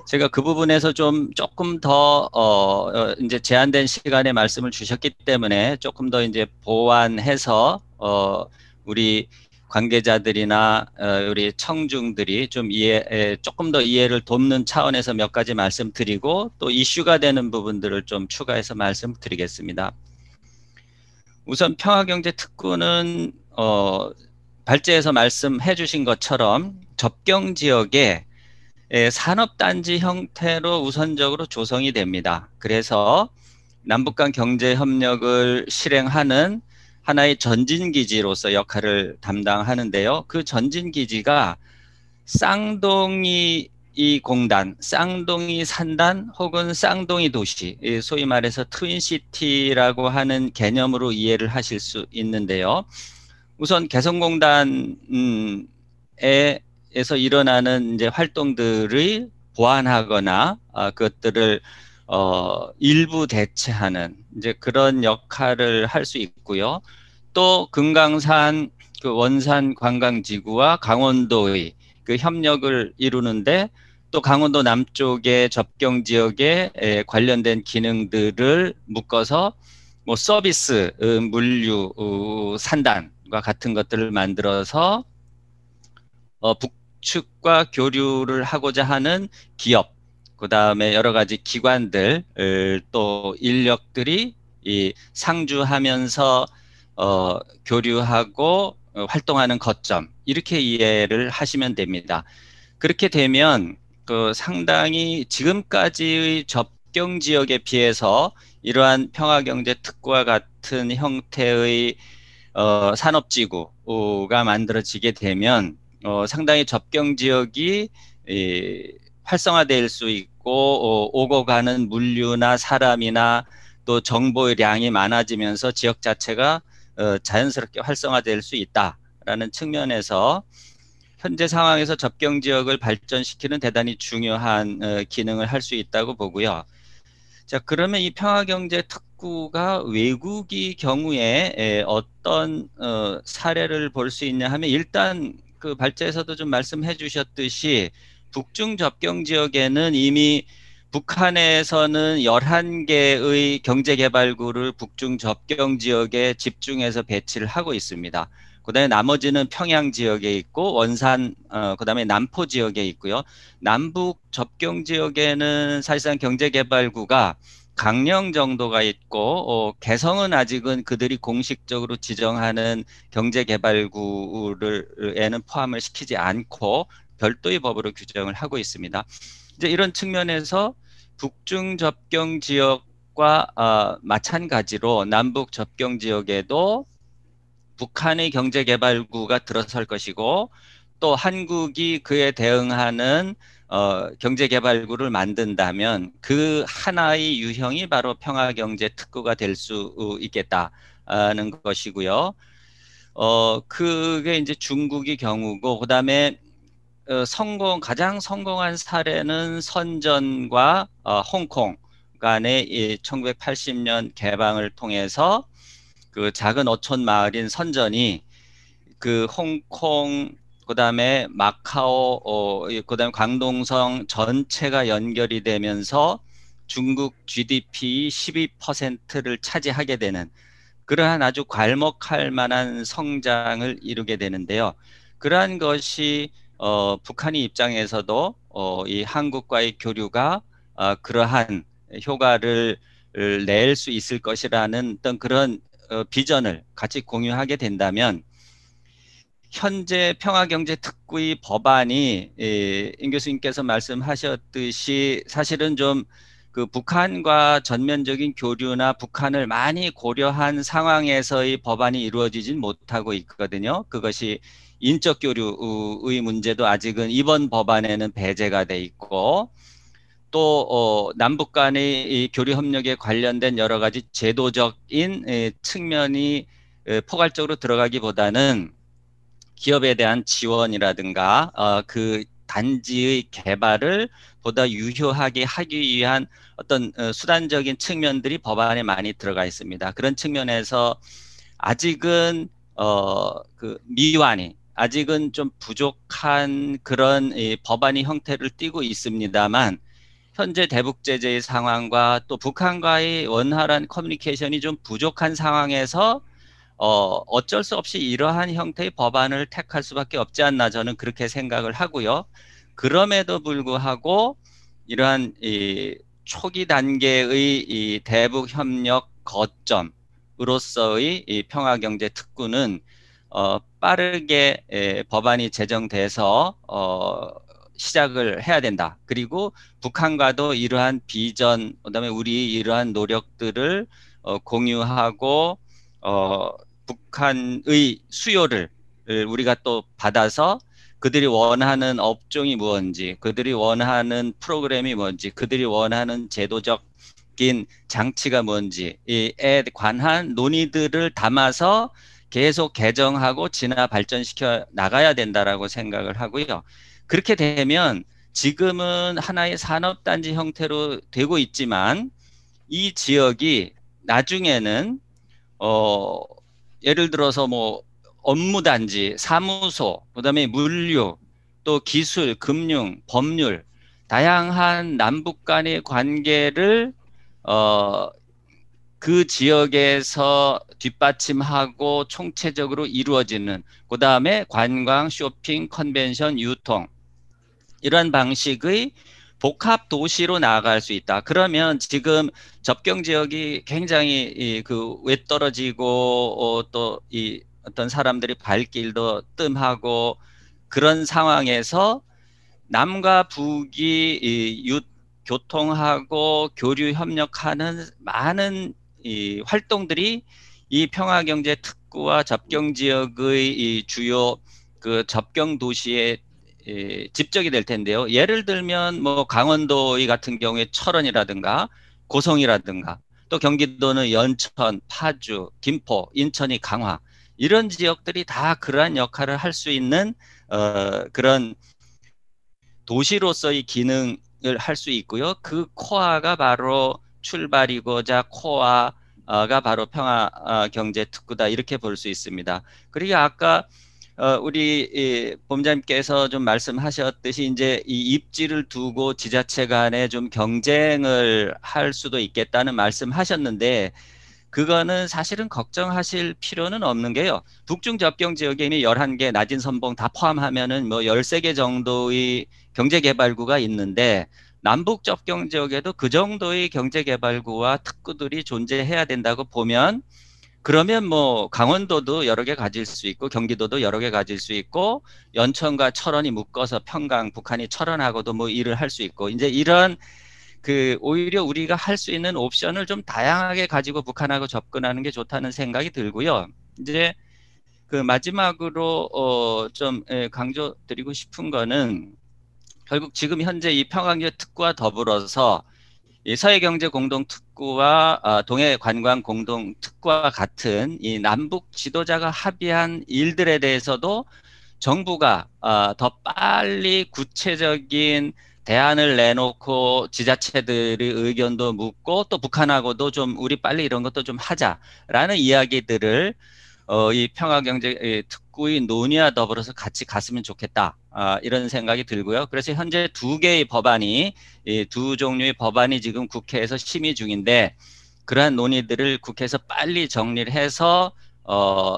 제가 그 부분에서 조금 더 이제 제한된 시간에 말씀을 주셨기 때문에 조금 더 이제 보완해서 우리 관계자들이나 우리 청중들이 좀 조금 더 이해를 돕는 차원에서 몇 가지 말씀드리고 또 이슈가 되는 부분들을 좀 추가해서 말씀드리겠습니다. 우선 평화경제 특구는 발제에서 말씀해 주신 것처럼 접경 지역에 산업단지 형태로 우선적으로 조성이 됩니다. 그래서 남북 간 경제협력을 실행하는 하나의 전진기지로서 역할을 담당하는데요. 그 전진기지가 쌍둥이 공단, 쌍둥이 산단 혹은 쌍둥이 도시, 소위 말해서 트윈시티라고 하는 개념으로 이해를 하실 수 있는데요. 우선 개성공단에서 일어나는 이제 활동들을 보완하거나 그것들을 일부 대체하는 이제 그런 역할을 할 수 있고요. 또 금강산 그 원산 관광지구와 강원도의 그 협력을 이루는데 또 강원도 남쪽의 접경 지역에 관련된 기능들을 묶어서 뭐 서비스, 물류, 산단과 같은 것들을 만들어서 북측과 교류를 하고자 하는 기업, 그 다음에 여러 가지 기관들, 또 인력들이 상주하면서 교류하고 활동하는 거점, 이렇게 이해를 하시면 됩니다. 그렇게 되면 그 상당히 지금까지의 접경 지역에 비해서 이러한 평화경제 특구와 같은 형태의 산업지구가 만들어지게 되면 상당히 접경 지역이 활성화될 수 있고 오고 가는 물류나 사람이나 또 정보의 량이 많아지면서 지역 자체가 자연스럽게 활성화될 수 있다라는 측면에서 현재 상황에서 접경 지역을 발전시키는 대단히 중요한 기능을 할 수 있다고 보고요. 자, 그러면 이 평화경제 특구가 외국의 경우에 어떤 사례를 볼 수 있냐 하면 일단 그 발제에서도 좀 말씀해 주셨듯이 북중 접경 지역에는 이미 북한에서는 11개의 경제개발구를 북중 접경 지역에 집중해서 배치를 하고 있습니다. 그다음에 나머지는 평양 지역에 있고 원산, 그다음에 남포 지역에 있고요. 남북 접경 지역에는 사실상 경제개발구가 강령 정도가 있고 개성은 아직은 그들이 공식적으로 지정하는 경제개발구에는 포함을 시키지 않고 별도의 법으로 규정을 하고 있습니다. 이제 이런 측면에서 북중 접경 지역과 마찬가지로 남북 접경 지역에도 북한의 경제개발구가 들어설 것이고 또 한국이 그에 대응하는 경제개발구를 만든다면 그 하나의 유형이 바로 평화경제 특구가 될 수 있겠다는 것이고요. 그게 이제 중국의 경우고, 그다음에 가장 성공한 사례는 선전과 홍콩 간의 이 1980년 개방을 통해서 그 작은 어촌 마을인 선전이 그 홍콩, 그다음에 마카오, 그다음에 광동성 전체가 연결이 되면서 중국 GDP 12%를 차지하게 되는 그러한 아주 괄목할 만한 성장을 이루게 되는데요. 그러한 것이 북한의 입장에서도 이 한국과의 교류가 그러한 효과를 낼 수 있을 것이라는 어떤 그런 비전을 같이 공유하게 된다면, 현재 평화경제특구의 법안이 임 교수님께서 말씀하셨듯이 사실은 좀 그 북한과 전면적인 교류나 북한을 많이 고려한 상황에서의 법안이 이루어지진 못하고 있거든요. 그것이 인적 교류의 문제도 아직은 이번 법안에는 배제가 돼 있고, 또 남북 간의 이 교류 협력에 관련된 여러 가지 제도적인 측면이 포괄적으로 들어가기보다는 기업에 대한 지원이라든가 그 단지의 개발을 보다 유효하게 하기 위한 어떤 수단적인 측면들이 법안에 많이 들어가 있습니다. 그런 측면에서 아직은 그 미완이 아직은 좀 부족한 그런 법안의 형태를 띠고 있습니다만, 현재 대북 제재의 상황과 또 북한과의 원활한 커뮤니케이션이 좀 부족한 상황에서 어쩔 수 없이 이러한 형태의 법안을 택할 수밖에 없지 않나, 저는 그렇게 생각을 하고요. 그럼에도 불구하고 이러한 이 초기 단계의 이 대북 협력 거점으로서의 이 평화경제 특구는 빠르게 법안이 제정돼서 시작을 해야 된다. 그리고 북한과도 이러한 비전, 그다음에 우리 이러한 노력들을 공유하고 북한의 수요를 우리가 또 받아서 그들이 원하는 업종이 무엇인지, 그들이 원하는 프로그램이 뭔지, 그들이 원하는 제도적인 장치가 뭔지에 관한 논의들을 담아서 계속 개정하고 진화 발전시켜 나가야 된다라고 생각을 하고요. 그렇게 되면 지금은 하나의 산업단지 형태로 되고 있지만, 이 지역이 나중에는 예를 들어서 뭐 업무단지, 사무소, 그다음에 물류, 또 기술, 금융, 법률, 다양한 남북 간의 관계를 그 지역에서 뒷받침하고 총체적으로 이루어지는, 그다음에 관광, 쇼핑, 컨벤션, 유통, 이런 방식의 복합 도시로 나아갈 수 있다. 그러면 지금 접경 지역이 굉장히 그 외떨어지고 또 이 어떤 사람들이 발길도 뜸하고 그런 상황에서 남과 북이 교통하고 교류 협력하는 많은 이 활동들이 이 평화경제 특구와 접경 지역의 이 주요 그 접경 도시에 집적이 될 텐데요. 예를 들면 뭐 강원도의 같은 경우에 철원이라든가 고성이라든가, 또 경기도는 연천, 파주, 김포, 인천이 강화, 이런 지역들이 다 그러한 역할을 할 수 있는 그런 도시로서의 기능을 할 수 있고요. 그 코어가 바로 출발이고자 코어가 바로 평화경제특구다, 이렇게 볼 수 있습니다. 그리고 아까 우리 본부장님께서 좀 말씀하셨듯이 이제 이 입지를 두고 지자체 간에 좀 경쟁을 할 수도 있겠다는 말씀하셨는데, 그거는 사실은 걱정하실 필요는 없는 게요. 북중 접경 지역에 이미 11개, 낮은 선봉 다 포함하면은 뭐 13개 정도의 경제개발구가 있는데, 남북 접경 지역에도 그 정도의 경제개발구와 특구들이 존재해야 된다고 보면, 그러면 뭐 강원도도 여러 개 가질 수 있고 경기도도 여러 개 가질 수 있고 연천과 철원이 묶어서 평강, 북한이 철원하고도 뭐 일을 할 수 있고, 이제 이런 그 오히려 우리가 할 수 있는 옵션을 좀 다양하게 가지고 북한하고 접근하는 게 좋다는 생각이 들고요. 이제 그 마지막으로 좀 강조드리고 싶은 거는, 결국 지금 현재 이 평화경제 특구와 더불어서 이 서해경제공동특구와 동해관광공동특구와 같은 이 남북 지도자가 합의한 일들에 대해서도 정부가 더 빨리 구체적인 대안을 내놓고 지자체들의 의견도 묻고 또 북한하고도 좀 우리 빨리 이런 것도 좀 하자라는 이야기들을 이 평화경제 특구의 논의와 더불어서 같이 갔으면 좋겠다. 이런 생각이 들고요. 그래서 현재 두 개의 법안이, 이 두 종류의 법안이 지금 국회에서 심의 중인데 그러한 논의들을 국회에서 빨리 정리를 해서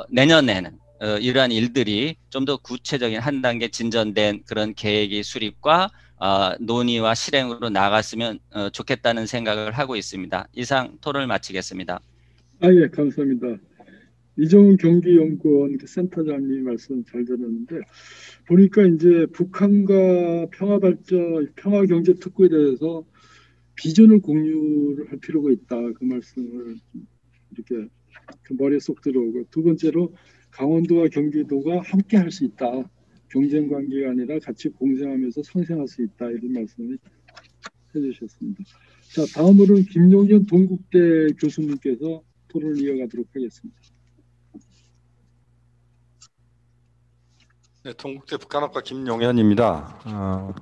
내년에는 이러한 일들이 좀 더 구체적인 한 단계 진전된 그런 계획의 수립과 논의와 실행으로 나갔으면 좋겠다는 생각을 하고 있습니다. 이상 토론을 마치겠습니다.
예, 감사합니다. 이정훈 경기연구원 센터장님 말씀 잘 들었는데 보니까 이제 북한과 평화경제특구에 대해서 비전을 공유를 할 필요가 있다. 그 말씀을 이렇게 그 머리에 쏙 들어오고, 두 번째로 강원도와 경기도가 함께 할 수 있다. 경쟁 관계가 아니라 같이 공생하면서 상생할 수 있다. 이런 말씀을 해주셨습니다. 자, 다음으로는 김용현 동국대 교수님께서 토론을 이어가도록 하겠습니다.
네, 동국대 북한학과 김용현입니다.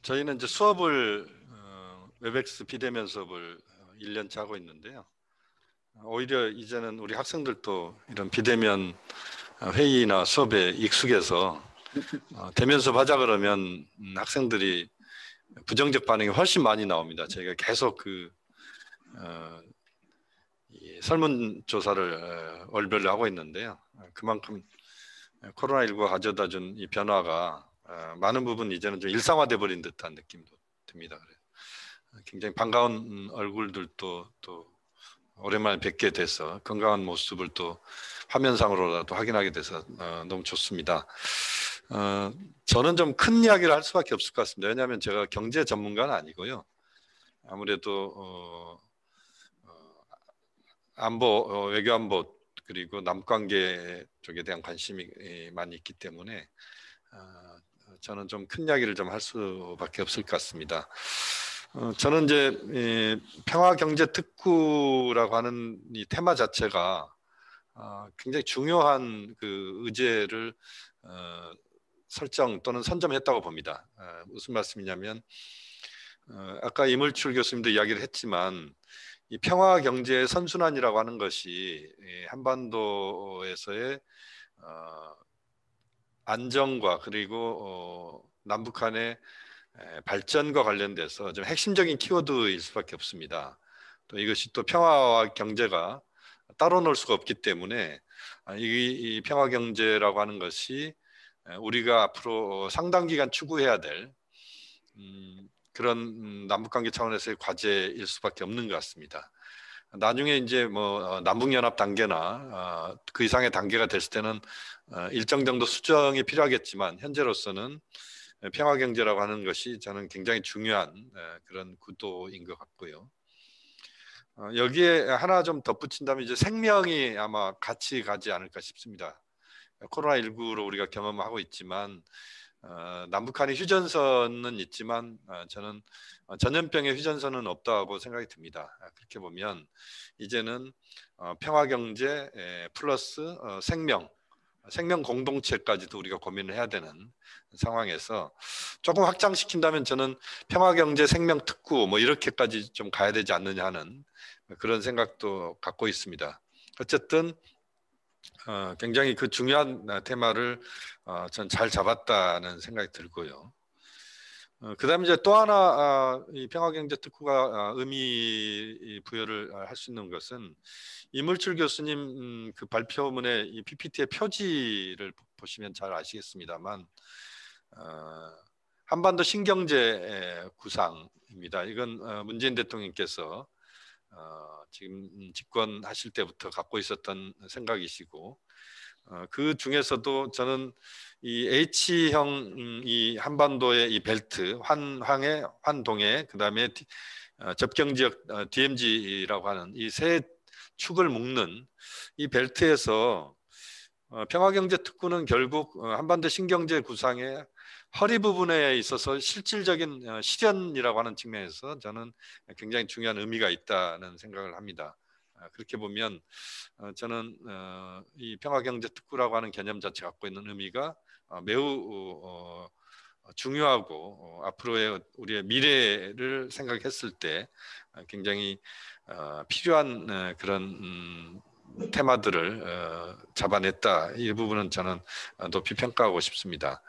저희는 이제 수업을 웹엑스 비대면 수업을 1년째 하고 있는데요. 오히려 이제는 우리 학생들도 이런 비대면 회의나 수업에 익숙해서 대면 수업 하자 그러면 학생들이 부정적 반응이 훨씬 많이 나옵니다. 저희가 계속 이 설문조사를 월별로 하고 있는데요. 그만큼 코로나19가 가져다 준 이 변화가 많은 부분 이제는 좀 일상화돼 버린 듯한 느낌도 듭니다. 굉장히 반가운 얼굴들도 또 오랜만에 뵙게 돼서 건강한 모습을 또 화면상으로라도 확인하게 돼서 너무 좋습니다. 저는 좀 큰 이야기를 할 수밖에 없을 것 같습니다. 왜냐하면 제가 경제 전문가는 아니고요. 아무래도 안보, 외교안보 그리고 남관계 쪽에 대한 관심이 많이 있기 때문에 저는 좀 큰 이야기를 좀 할 수밖에 없을 것 같습니다. 저는 이제 평화경제특구라고 하는 이 테마 자체가 굉장히 중요한 그 의제를 설정 또는 선점했다고 봅니다. 무슨 말씀이냐면 아까 이물출 교수님도 이야기를 했지만 이 평화경제의 선순환이라고 하는 것이 한반도에서의 안정과 그리고 남북한의 발전과 관련돼서 좀 핵심적인 키워드일 수밖에 없습니다. 또 이것이 또 평화와 경제가 따로 놀 수가 없기 때문에 이 평화경제라고 하는 것이 우리가 앞으로 상당 기간 추구해야 될 그런 남북관계 차원에서의 과제일 수밖에 없는 것 같습니다. 나중에 이제 뭐 남북연합 단계나 그 이상의 단계가 됐을 때는 일정 정도 수정이 필요하겠지만 현재로서는 평화경제라고 하는 것이 저는 굉장히 중요한 그런 구도인 것 같고요. 여기에 하나 좀 덧붙인다면 이제 생명이 아마 같이 가지 않을까 싶습니다. 코로나19로 우리가 경험하고 있지만 남북한의 휴전선은 있지만 저는 전염병의 휴전선은 없다고 생각이 듭니다. 그렇게 보면 이제는 평화경제 플러스 생명 공동체까지도 우리가 고민을 해야 되는 상황에서 조금 확장시킨다면 저는 평화경제 생명특구 뭐 이렇게까지 좀 가야 되지 않느냐 하는 그런 생각도 갖고 있습니다. 어쨌든 굉장히 그 중요한 테마를 전 잘 잡았다는 생각이 들고요. 그다음에 이제 또 하나 이 평화경제특구가 의미 부여를 할 수 있는 것은 이물출 교수님 그 발표문의 이 PPT의 표지를 보시면 잘 아시겠습니다만 한반도 신경제 구상입니다. 이건 문재인 대통령께서 지금 집권하실 때부터 갖고 있었던 생각이시고 그 중에서도 저는 이 H형 이 한반도의 이 벨트 환황의 환동해 그다음에 접경지역 DMZ라고 하는 이 세 축을 묶는 이 벨트에서 평화경제특구는 결국 한반도 신경제 구상의 허리 부분에 있어서 실질적인 실현이라고 하는 측면에서 저는 굉장히 중요한 의미가 있다는 생각을 합니다. 그렇게 보면 저는 이 평화경제특구라고 하는 개념 자체 갖고 있는 의미가 매우 중요하고 앞으로의 우리의 미래를 생각했을 때 굉장히 필요한 그런 테마들을 잡아냈다. 이 부분은 저는 높이 평가하고 싶습니다.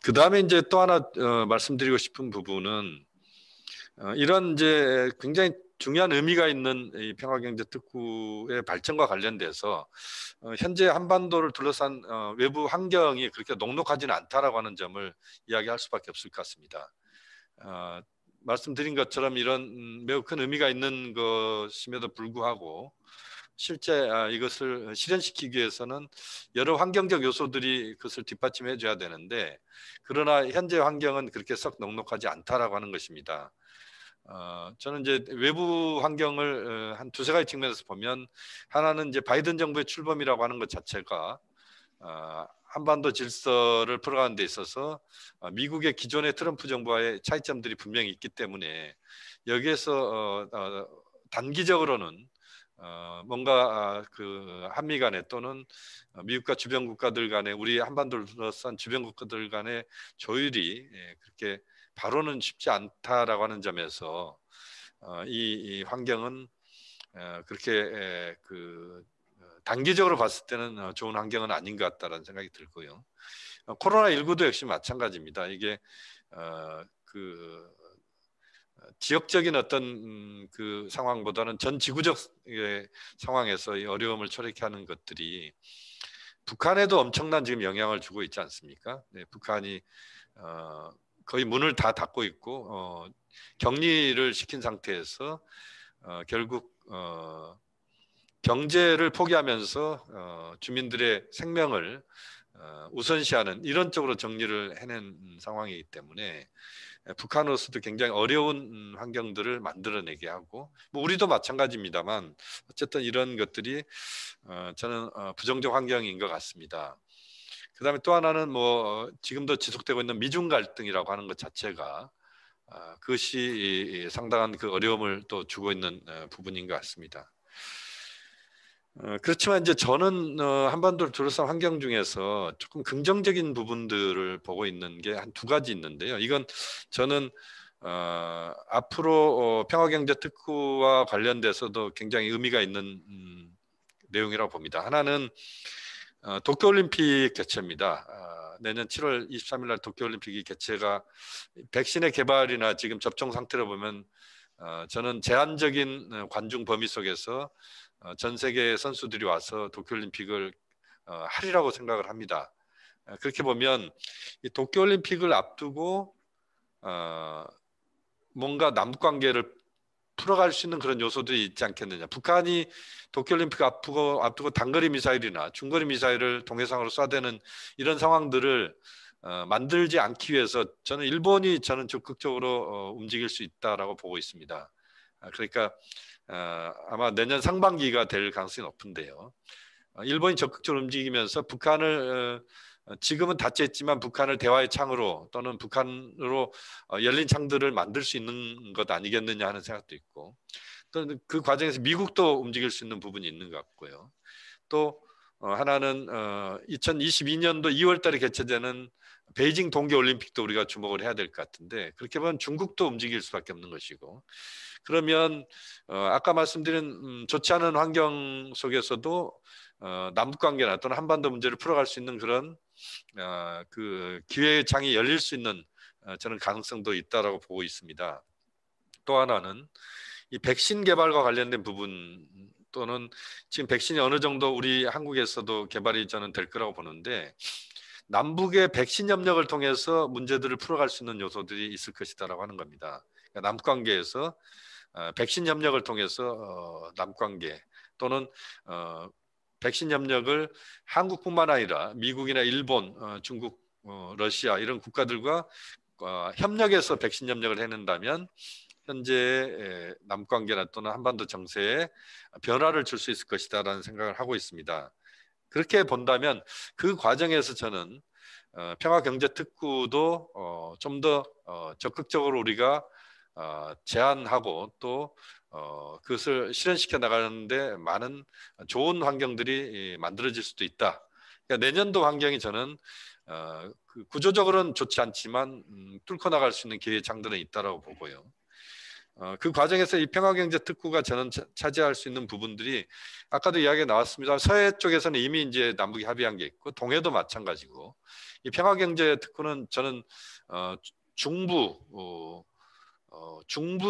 그 다음에 이제 또 하나 말씀드리고 싶은 부분은 이런 이제 굉장히 중요한 의미가 있는 이 평화경제특구의 발전과 관련돼서 현재 한반도를 둘러싼 외부 환경이 그렇게 녹록하지는 않다라고 하는 점을 이야기할 수밖에 없을 것 같습니다. 말씀드린 것처럼 이런 매우 큰 의미가 있는 것임에도 불구하고 실제 이것을 실현시키기 위해서는 여러 환경적 요소들이 그것을 뒷받침해 줘야 되는데 그러나 현재 환경은 그렇게 썩 녹록하지 않다라고 하는 것입니다. 저는 이제 외부 환경을 한 두세 가지 측면에서 보면 하나는 이제 바이든 정부의 출범이라고 하는 것 자체가 한반도 질서를 풀어가는 데 있어서 미국의 기존의 트럼프 정부와의 차이점들이 분명히 있기 때문에 여기에서 단기적으로는 뭔가 그 한미 간에 또는 미국과 주변 국가들 간에 우리 한반도를 둘러싼 주변 국가들 간의 조율이 그렇게 바로는 쉽지 않다라고 하는 점에서 이 환경은 그렇게 그 단기적으로 봤을 때는 좋은 환경은 아닌 것 같다라는 생각이 들고요. 코로나19도 역시 마찬가지입니다. 이게 그 지역적인 어떤 그 상황보다는 전 지구적 상황에서 이 어려움을 초래케 하는 것들이 북한에도 엄청난 지금 영향을 주고 있지 않습니까? 네, 북한이 거의 문을 다 닫고 있고 격리를 시킨 상태에서 결국 경제를 포기하면서 주민들의 생명을 우선시하는 이런 쪽으로 정리를 해낸 상황이기 때문에 북한으로서도 굉장히 어려운 환경들을 만들어내게 하고 뭐 우리도 마찬가지입니다만 어쨌든 이런 것들이 저는 부정적 환경인 것 같습니다. 그 다음에 또 하나는 뭐 지금도 지속되고 있는 미중 갈등이라고 하는 것 자체가 그것이 상당한 그 어려움을 또 주고 있는 부분인 것 같습니다. 그렇지만 이제 저는 한반도를 둘러싼 환경 중에서 조금 긍정적인 부분들을 보고 있는 게 한 두 가지 있는데요. 이건 저는 앞으로 평화경제특구와 관련돼서도 굉장히 의미가 있는 내용이라고 봅니다. 하나는 도쿄올림픽 개최입니다. 내년 7월 23일 날 도쿄올림픽이 개최가 백신의 개발이나 지금 접종 상태로 보면 저는 제한적인 관중 범위 속에서 전 세계 선수들이 와서 도쿄올림픽을 하리라고 생각을 합니다. 그렇게 보면 이 도쿄올림픽을 앞두고 뭔가 남북관계를 풀어갈 수 있는 그런 요소들이 있지 않겠느냐. 북한이 도쿄올림픽 앞두고 단거리 미사일이나 중거리 미사일을 동해상으로 쏴대는 이런 상황들을 만들지 않기 위해서 저는 일본이 적극적으로 움직일 수 있다라고 보고 있습니다. 그러니까 아마 내년 상반기가 될 가능성이 높은데요. 일본이 적극적으로 움직이면서 북한을 지금은 닫혀 있지만 북한을 대화의 창으로 또는 북한으로 열린 창들을 만들 수 있는 것 아니겠느냐 하는 생각도 있고 또 그 과정에서 미국도 움직일 수 있는 부분이 있는 것 같고요. 또 하나는 2022년도 2월 달에 개최되는 베이징 동계올림픽도 우리가 주목을 해야 될 것 같은데 그렇게 보면 중국도 움직일 수밖에 없는 것이고 그러면 아까 말씀드린 좋지 않은 환경 속에서도 남북관계나 또는 한반도 문제를 풀어갈 수 있는 그런 그 기회의 창이 열릴 수 있는 저는 가능성도 있다라고 보고 있습니다. 또 하나는 이 백신 개발과 관련된 부분 또는 지금 백신이 어느 정도 우리 한국에서도 개발이 저는 될 거라고 보는데 남북의 백신 협력을 통해서 문제들을 풀어갈 수 있는 요소들이 있을 것이다라고 하는 겁니다. 그러니까 남북관계에서 백신 협력을 통해서 남북관계 또는 백신 협력을 한국뿐만 아니라 미국이나 일본, 중국, 러시아 이런 국가들과 협력해서 백신 협력을 해낸다면 현재 남북관계나 또는 한반도 정세에 변화를 줄 수 있을 것이다라는 생각을 하고 있습니다. 그렇게 본다면 그 과정에서 저는 평화경제특구도 좀 더 적극적으로 우리가 제안하고 또 그것을 실현시켜 나가는데 많은 좋은 환경들이 만들어질 수도 있다. 그러니까 내년도 환경이 저는 그 구조적으로는 좋지 않지만 뚫고 나갈 수 있는 기회 장들은 있다라고 보고요. 그 과정에서 이 평화경제특구가 저는 차지할 수 있는 부분들이 아까도 이야기가 나왔습니다. 서해 쪽에서는 이미 이제 남북이 합의한 게 있고 동해도 마찬가지고 이 평화경제특구는 저는 중부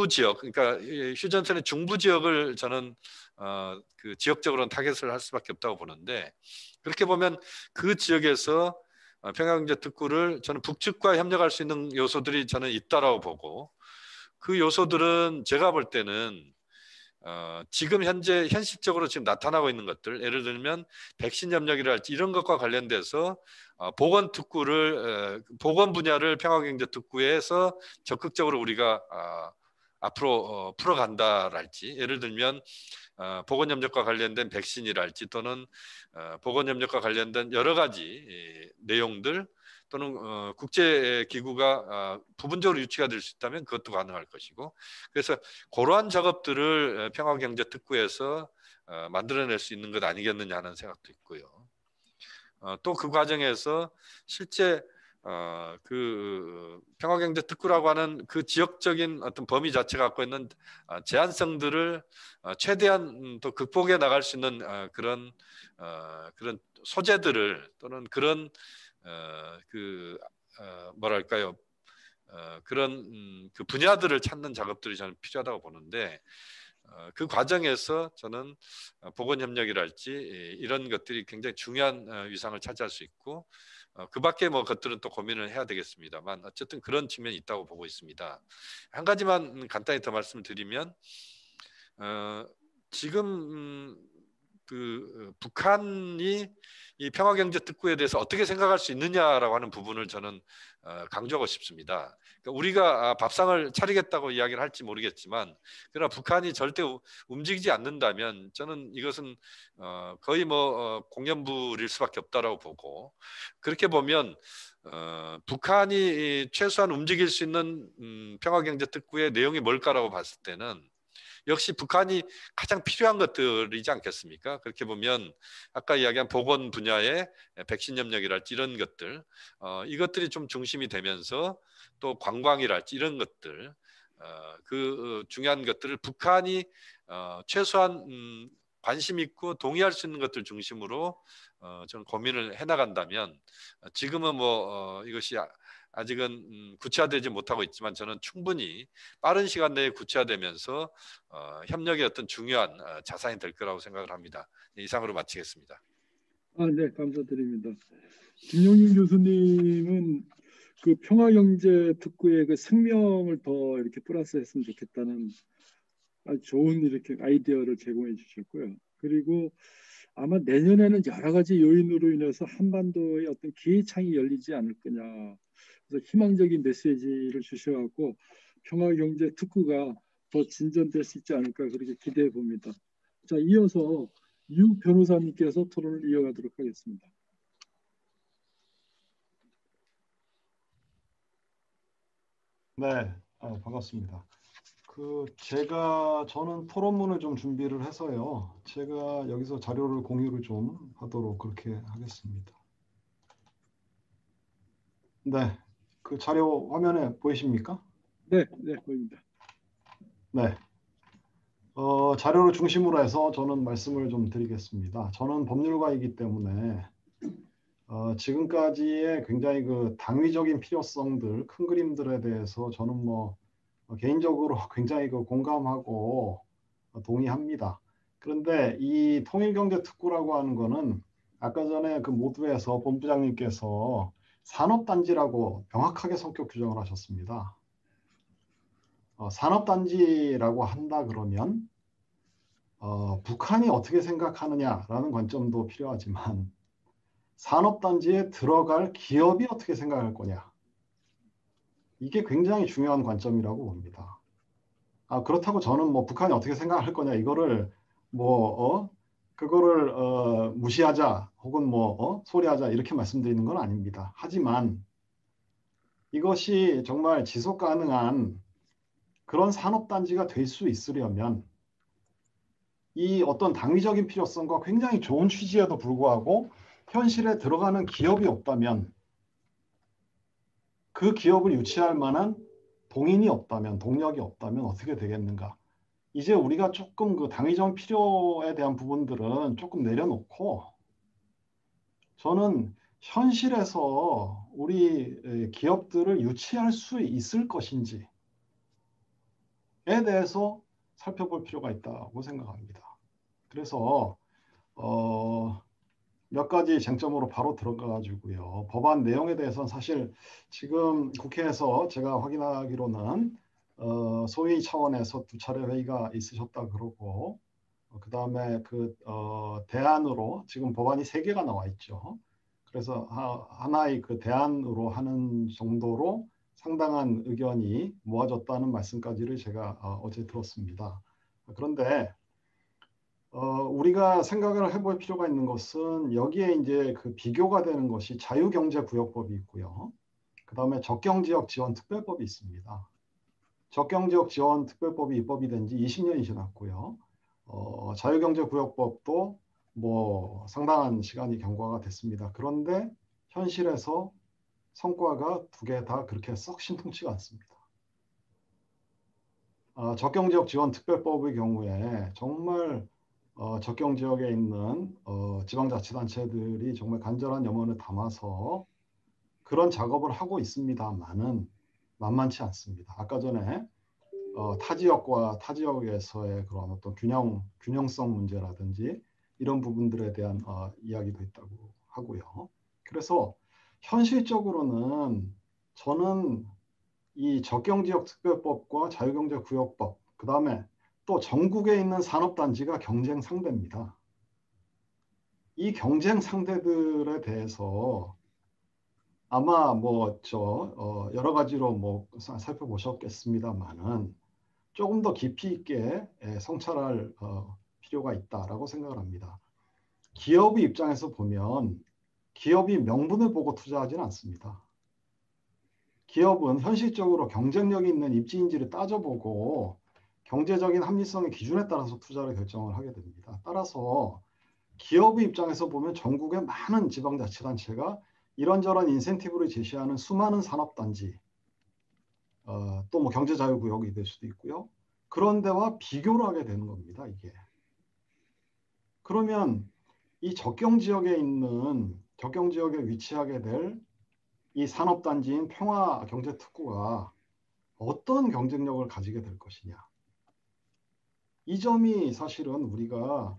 지역, 그러니까 휴전선의 중부 지역을 저는 그 지역적으로는 타겟을 할 수밖에 없다고 보는데, 그렇게 보면 그 지역에서 평화경제특구를 저는 북측과 협력할 수 있는 요소들이 저는 있다라고 보고, 그 요소들은 제가 볼 때는 지금 현재 현실적으로 지금 나타나고 있는 것들, 예를 들면 백신 협력이랄지 이런 것과 관련돼서 보건 분야를 평화경제특구에서 적극적으로 우리가 앞으로 풀어간다랄지, 예를 들면 보건 협력과 관련된 백신이랄지 또는 보건 협력과 관련된 여러 가지 내용들 또는 국제기구가 부분적으로 유치가 될 수 있다면 그것도 가능할 것이고, 그래서 그러한 작업들을 평화경제특구에서 만들어낼 수 있는 것 아니겠느냐 하는 생각도 있고요. 또 그 과정에서 실제 그 평화경제특구라고 하는 그 지역적인 어떤 범위 자체가 갖고 있는 제한성들을 최대한 또 극복해 나갈 수 있는 그런 소재들을 또는 그런 뭐랄까요, 그런 그 분야들을 찾는 작업들이 저는 필요하다고 보는데, 그 과정에서 저는 보건협력이랄지 이런 것들이 굉장히 중요한 위상을 차지할 수 있고, 그 밖에 뭐 것들은 또 고민을 해야 되겠습니다만 어쨌든 그런 측면이 있다고 보고 있습니다. 한 가지만 간단히 더 말씀을 드리면, 지금 그 북한이 이 평화경제특구에 대해서 어떻게 생각할 수 있느냐라고 하는 부분을 저는 강조하고 싶습니다. 그러니까 우리가 밥상을 차리겠다고 이야기를 할지 모르겠지만, 그러나 북한이 절대 움직이지 않는다면 저는 이것은 거의 뭐 공연불일 수밖에 없다라고 보고, 그렇게 보면 북한이 최소한 움직일 수 있는 평화경제특구의 내용이 뭘까라고 봤을 때는 역시 북한이 가장 필요한 것들이지 않겠습니까? 그렇게 보면 아까 이야기한 보건 분야의 백신 협력이랄지 이런 것들, 이것들이 좀 중심이 되면서 또 관광이랄지 이런 것들, 그 중요한 것들을 북한이 최소한 관심 있고 동의할 수 있는 것들 중심으로 저는 고민을 해나간다면, 지금은 뭐 이것이 아직은 구체화되지 못하고 있지만 저는 충분히 빠른 시간 내에 구체화되면서 협력의 어떤 중요한 자산이 될 거라고 생각을 합니다. 이상으로 마치겠습니다.
네, 감사드립니다. 김용민 교수님은 그 평화경제특구의 그 생명을 더 이렇게 플러스했으면 좋겠다는 아주 좋은 이렇게 아이디어를 제공해 주셨고요. 그리고 아마 내년에는 여러 가지 요인으로 인해서 한반도의 어떤 기회창이 열리지 않을 거냐. 그래서 희망적인 메시지를 주셔갖고 평화경제특구가 더 진전될 수 있지 않을까 그렇게 기대해 봅니다. 자, 이어서 유 변호사님께서 토론을 이어가도록 하겠습니다.
네, 반갑습니다. 저는 토론문을 좀 준비를 해서요. 제가 여기서 자료를 공유를 좀 하도록 그렇게 하겠습니다. 네, 그 자료 화면에 보이십니까?
네, 네, 보입니다.
네. 자료를 중심으로 해서 저는 말씀을 좀 드리겠습니다. 저는 법률가이기 때문에 지금까지의 굉장히 그 당위적인 필요성들, 큰 그림들에 대해서 저는 뭐 개인적으로 굉장히 그 공감하고 동의합니다. 그런데 이 통일경제특구라고 하는 거는 아까 전에 그 모두에서 본부장님께서 산업단지라고 명확하게 성격 규정을 하셨습니다. 산업단지라고 한다 그러면 북한이 어떻게 생각하느냐라는 관점도 필요하지만 산업단지에 들어갈 기업이 어떻게 생각할 거냐, 이게 굉장히 중요한 관점이라고 봅니다. 그렇다고 저는 뭐 북한이 어떻게 생각할 거냐 이거를 그거를 무시하자 혹은 뭐 소리하자 이렇게 말씀드리는 건 아닙니다. 하지만 이것이 정말 지속 가능한 그런 산업단지가 될 수 있으려면 이 어떤 당위적인 필요성과 굉장히 좋은 취지에도 불구하고 현실에 들어가는 기업이 없다면, 그 기업을 유치할 만한 동인이 없다면, 동력이 없다면 어떻게 되겠는가? 이제 우리가 조금 그 당위적 필요에 대한 부분들은 조금 내려놓고 저는 현실에서 우리 기업들을 유치할 수 있을 것인지에 대해서 살펴볼 필요가 있다고 생각합니다. 그래서 몇 가지 쟁점으로 바로 들어가가지고요. 법안 내용에 대해서는 사실 지금 국회에서 제가 확인하기로는 소위 차원에서 2차례 회의가 있으셨다 그러고, 그 다음에 그 대안으로 지금 법안이 3개가 나와 있죠. 그래서 하나의 그 대안으로 하는 정도로 상당한 의견이 모아졌다는 말씀까지를 제가 어제 들었습니다. 그런데 우리가 생각을 해볼 필요가 있는 것은 여기에 이제 그 비교가 되는 것이 자유경제구역법이 있고요. 그 다음에 적경지역지원특별법이 있습니다. 적경지역지원특별법이 입법이 된 지 20년이 지났고요. 자유경제구역법도 뭐 상당한 시간이 경과가 됐습니다. 그런데 현실에서 성과가 2개 다 그렇게 썩 신통치가 않습니다. 적경지역지원특별법의 경우에 정말 적경지역에 있는 지방자치단체들이 정말 간절한 염원을 담아서 그런 작업을 하고 있습니다만은 만만치 않습니다. 아까 전에 타지역과 타지역에서의 그런 어떤 균형성 문제라든지 이런 부분들에 대한 이야기도 있다고 하고요. 그래서 현실적으로는 저는 이 적경지역특별법과 자유경제구역법, 그 다음에 또 전국에 있는 산업단지가 경쟁 상대입니다. 이 경쟁 상대들에 대해서 아마 뭐 여러 가지로 뭐 살펴보셨겠습니다만은 조금 더 깊이 있게 성찰할 필요가 있다라고 생각을 합니다. 기업의 입장에서 보면 기업이 명분을 보고 투자하지는 않습니다. 기업은 현실적으로 경쟁력이 있는 입지인지를 따져보고 경제적인 합리성의 기준에 따라서 투자를 결정을 하게 됩니다. 따라서 기업의 입장에서 보면 전국의 많은 지방자치단체가 이런저런 인센티브를 제시하는 수많은 산업단지, 또 뭐 경제자유구역이 될 수도 있고요. 그런 데와 비교를 하게 되는 겁니다, 이게. 그러면 이 적경지역에 위치하게 될 이 산업단지인 평화경제특구가 어떤 경쟁력을 가지게 될 것이냐. 이 점이 사실은 우리가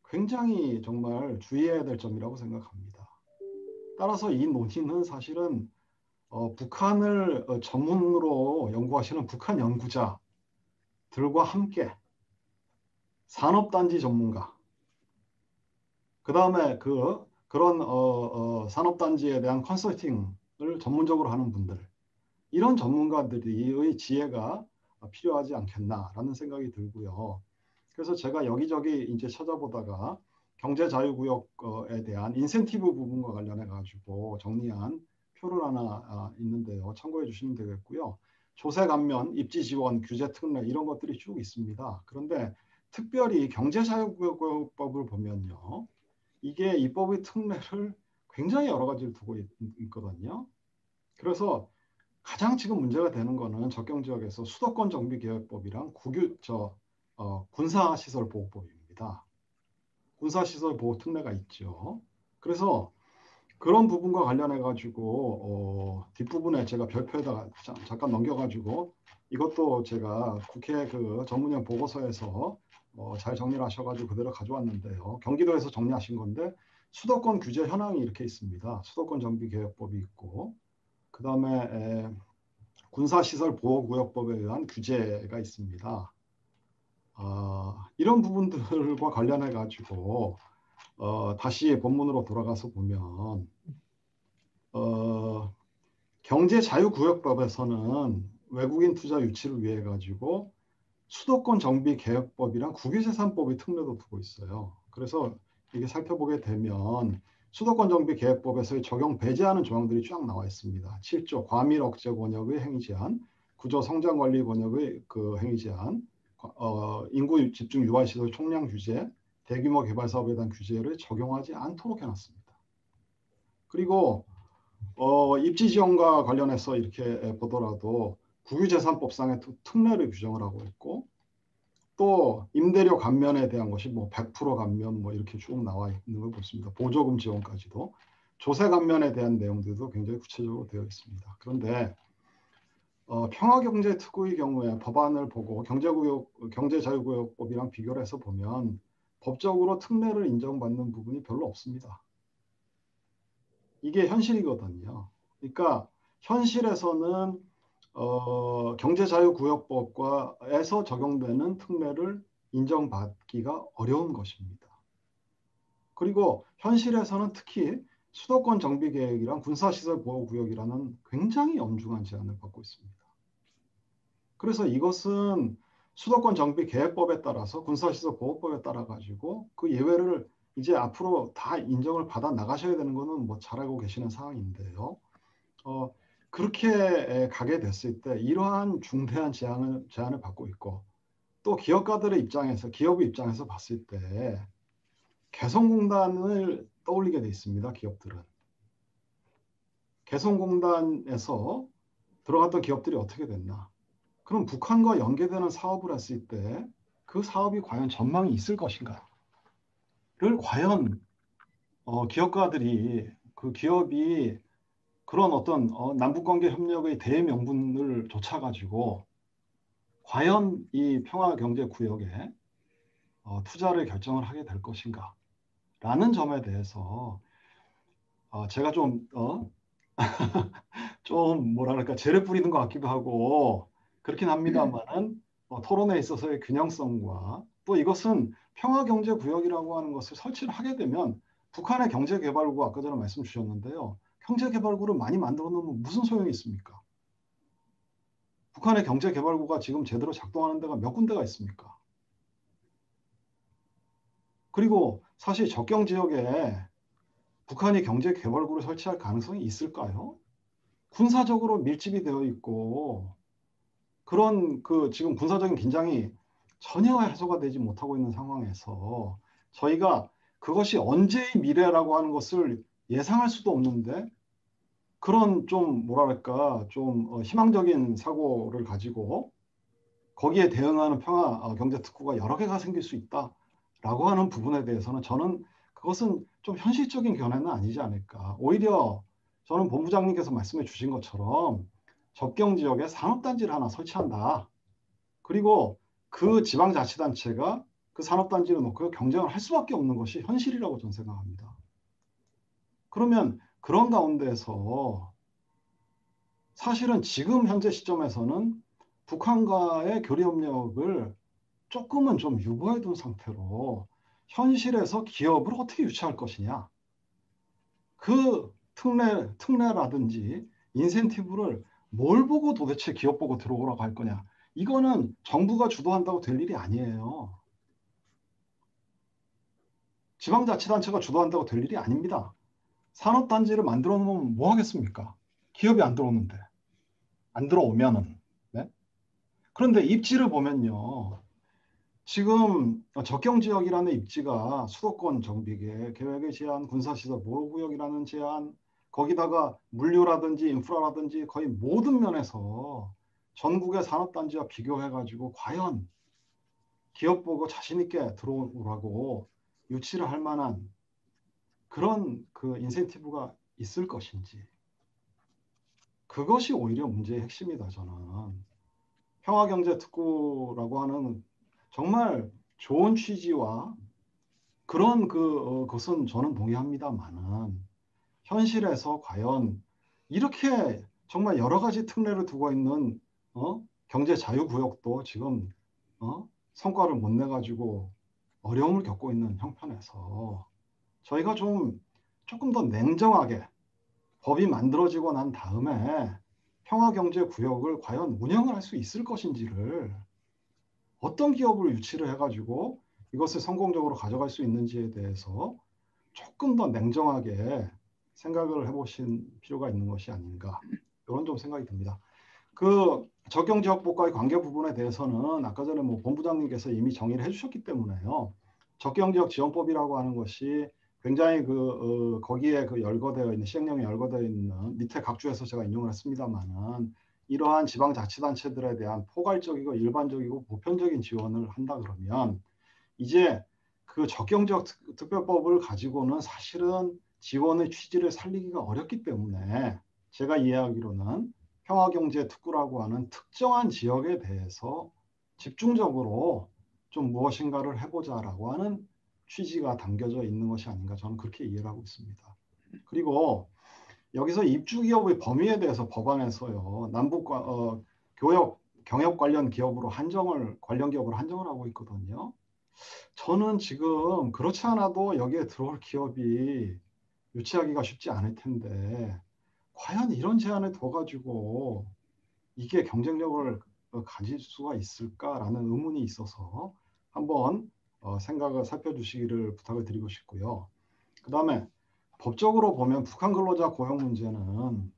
굉장히 정말 주의해야 될 점이라고 생각합니다. 따라서 이 논의는 사실은 북한을 전문으로 연구하시는 북한 연구자들과 함께 산업단지 전문가, 그 다음에 그런 산업단지에 대한 컨설팅을 전문적으로 하는 분들, 이런 전문가들의 지혜가 필요하지 않겠나라는 생각이 들고요. 그래서 제가 여기저기 이제 찾아보다가 경제자유구역에 대한 인센티브 부분과 관련해 가지고 정리한 표를 하나 있는데요. 참고해 주시면 되겠고요. 조세 감면, 입지 지원, 규제 특례 이런 것들이 쭉 있습니다. 그런데 특별히 경제자유구역법을 보면요. 이게 입법의 특례를 굉장히 여러 가지를 두고 있거든요. 그래서 가장 지금 문제가 되는 거는 적경지역에서 수도권 정비계획법이랑 군사시설보호법입니다. 군사시설보호 특례가 있죠. 그래서 그런 부분과 관련해 가지고 뒷부분에 제가 별표에다가 잠깐 넘겨가지고 이것도 제가 국회 그 전문위원 보고서에서 잘 정리를 하셔가지고 그대로 가져왔는데요. 경기도에서 정리하신 건데 수도권 규제 현황이 이렇게 있습니다. 수도권 정비계획법이 있고 그 다음에 군사시설보호구역법에 의한 규제가 있습니다. 이런 부분들과 관련해 가지고 다시 본문으로 돌아가서 보면 경제자유구역법에서는 외국인 투자 유치를 위해 가지고 수도권 정비계획법이랑 국유재산법의 특례도 두고 있어요. 그래서 이게 살펴보게 되면 수도권 정비 계획법에서의 적용 배제하는 조항들이 쫙 나와 있습니다. 7조 과밀 억제 권역의 행위 제한, 9조 성장 관리 권역의 그 행위 제한, 인구 집중 유발 시설 총량 규제, 대규모 개발 사업에 대한 규제를 적용하지 않도록 해놨습니다. 그리고 입지 지원과 관련해서 이렇게 보더라도 국유재산법상의 특례를 규정을 하고 있고, 또 임대료 감면에 대한 것이 뭐 100% 감면 뭐 이렇게 쭉 나와 있는 걸 보십니다. 보조금 지원까지도 조세 감면에 대한 내용들도 굉장히 구체적으로 되어 있습니다. 그런데 평화경제특구의 경우에 법안을 보고 경제자유구역법이랑 비교를 해서 보면 법적으로 특례를 인정받는 부분이 별로 없습니다. 이게 현실이거든요. 그러니까 현실에서는 경제자유구역법과에서 적용되는 특례를 인정받기가 어려운 것입니다. 그리고 현실에서는 특히 수도권 정비계획이랑 군사시설 보호구역이라는 굉장히 엄중한 제한을 받고 있습니다. 그래서 이것은 수도권 정비계획법에 따라서 군사시설 보호법에 따라 가지고 그 예외를 이제 앞으로 다 인정을 받아 나가셔야 되는 거는 뭐 잘 알고 계시는 상황인데요. 그렇게 가게 됐을 때 이러한 중대한 제한을 받고 있고, 또 기업가들의 입장에서, 기업의 입장에서 봤을 때 개성공단을 떠올리게 돼 있습니다. 기업들은. 개성공단에서 들어갔던 기업들이 어떻게 됐나? 그럼 북한과 연계되는 사업을 했을 때 그 사업이 과연 전망이 있을 것인가를 과연 기업가들이, 그 기업이 그런 어떤 남북관계 협력의 대명분을 좇아가지고 과연 이 평화경제구역에 투자를 결정을 하게 될 것인가 라는 점에 대해서 제가 좀 뭐랄까 재를 뿌리는 것 같기도 하고 그렇긴 합니다만은 토론에 있어서의 균형성과, 또 이것은 평화경제구역이라고 하는 것을 설치를 하게 되면 북한의 경제개발구가 아까 전에 말씀 주셨는데요. 경제개발구를 많이 만들어 놓으면 무슨 소용이 있습니까? 북한의 경제개발구가 지금 제대로 작동하는 데가 몇 군데가 있습니까? 그리고 사실 접경 지역에 북한이 경제개발구를 설치할 가능성이 있을까요? 군사적으로 밀집이 되어 있고 그런 지금 군사적인 긴장이 전혀 해소가 되지 못하고 있는 상황에서 저희가 그것이 언제의 미래라고 하는 것을 예상할 수도 없는데 그런 좀 뭐랄까 좀 희망적인 사고를 가지고 거기에 대응하는 평화경제특구가 여러 개가 생길 수 있다라고 하는 부분에 대해서는 저는 그것은 좀 현실적인 견해는 아니지 않을까. 오히려 저는 본부장님께서 말씀해 주신 것처럼 접경 지역에 산업단지를 하나 설치한다. 그리고 그 지방자치단체가 그 산업단지를 놓고 경쟁을 할 수밖에 없는 것이 현실이라고 저는 생각합니다. 그러면 그런 가운데에서 사실은 지금 현재 시점에서는 북한과의 교류협력을 조금은 좀 유보해 둔 상태로 현실에서 기업을 어떻게 유치할 것이냐. 그 특례라든지 인센티브를 뭘 보고 도대체 기업 보고 들어오라고 할 거냐. 이거는 정부가 주도한다고 될 일이 아니에요. 지방자치단체가 주도한다고 될 일이 아닙니다. 산업단지를 만들어 놓으면 뭐 하겠습니까? 기업이 안 들어오는데. 안 들어오면은. 네? 그런데 입지를 보면요. 지금 접경지역이라는 입지가 수도권 정비계, 계획의 제한, 군사시설 보호구역이라는 제한, 거기다가 물류라든지 인프라라든지 거의 모든 면에서 전국의 산업단지와 비교해가지고 과연 기업 보고 자신 있게 들어오라고 유치를 할 만한 그런 그 인센티브가 있을 것인지, 그것이 오히려 문제의 핵심이다. 저는 평화경제특구라고 하는 정말 좋은 취지와 그런 것은 저는 동의합니다만은 현실에서 과연 이렇게 정말 여러 가지 특례를 두고 있는 경제자유구역도 지금 성과를 못 내가지고 어려움을 겪고 있는 형편에서 저희가 조금 더 냉정하게 법이 만들어지고 난 다음에 평화경제구역을 과연 운영을 할 수 있을 것인지를, 어떤 기업을 유치를 해가지고 이것을 성공적으로 가져갈 수 있는지에 대해서 조금 더 냉정하게 생각을 해보신 필요가 있는 것이 아닌가, 이런 좀 생각이 듭니다. 그 적경지역법과의 관계 부분에 대해서는 아까 전에 뭐 본부장님께서 이미 정의를 해주셨기 때문에요. 적경지역 지원법이라고 하는 것이 굉장히 거기에 열거되어 있는, 시행령에 열거되어 있는, 밑에 각주에서 제가 인용을 했습니다만은, 이러한 지방자치단체들에 대한 포괄적이고 일반적이고 보편적인 지원을 한다 그러면, 이제 그 적경지역 특별법을 가지고는 사실은 지원의 취지를 살리기가 어렵기 때문에, 제가 이해하기로는 평화경제특구라고 하는 특정한 지역에 대해서 집중적으로 좀 무엇인가를 해보자라고 하는 취지가 담겨져 있는 것이 아닌가, 저는 그렇게 이해를 하고 있습니다. 그리고 여기서 입주기업의 범위에 대해서 법안에서요, 남북 경협 관련 기업으로 관련 기업으로 한정을 하고 있거든요. 저는 지금 그렇지 않아도 여기에 들어올 기업이 유치하기가 쉽지 않을 텐데, 과연 이런 제한을 둬가지고 이게 경쟁력을 가질 수가 있을까라는 의문이 있어서 한번 생각을 살펴주시기를 부탁을 드리고 싶고요. 그 다음에 법적으로 보면 북한 근로자 고용 문제는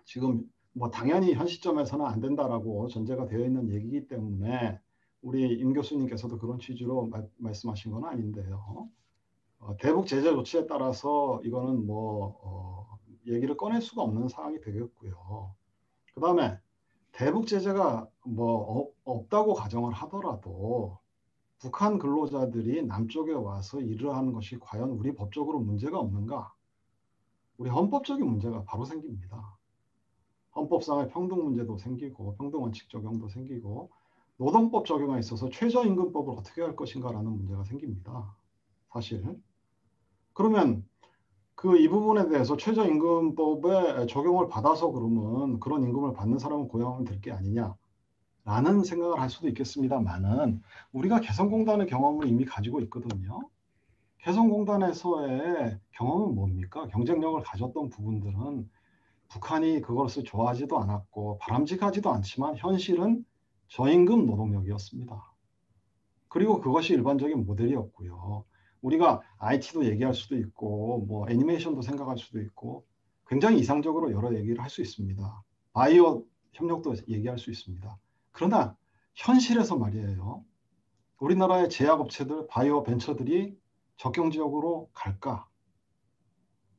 지금 뭐 당연히 현 시점에서는 안 된다라고 전제가 되어 있는 얘기이기 때문에, 우리 임 교수님께서도 그런 취지로 말씀하신 건 아닌데요. 대북 제재 조치에 따라서 이거는 얘기를 꺼낼 수가 없는 상황이 되겠고요. 그 다음에 대북 제재가 없다고 가정을 하더라도 북한 근로자들이 남쪽에 와서 일을 하는 것이 과연 우리 법적으로 문제가 없는가? 우리 헌법적인 문제가 바로 생깁니다. 헌법상의 평등 문제도 생기고, 평등 원칙 적용도 생기고, 노동법 적용에 있어서 최저임금법을 어떻게 할 것인가라는 문제가 생깁니다. 사실. 그러면 이 부분에 대해서 최저임금법에 적용을 받아서 그러면 그런 임금을 받는 사람은 고용하면 될 게 아니냐라는 생각을 할 수도 있겠습니다만은, 우리가 개성공단의 경험을 이미 가지고 있거든요. 개성공단에서의 경험은 뭡니까? 경쟁력을 가졌던 부분들은 북한이 그것을 좋아하지도 않았고 바람직하지도 않지만 현실은 저임금 노동력이었습니다. 그리고 그것이 일반적인 모델이었고요. 우리가 IT도 얘기할 수도 있고 애니메이션도 생각할 수도 있고 굉장히 이상적으로 여러 얘기를 할 수 있습니다. 바이오 협력도 얘기할 수 있습니다. 그러나 현실에서 말이에요, 우리나라의 제약업체들, 바이오 벤처들이 적경지역으로 갈까?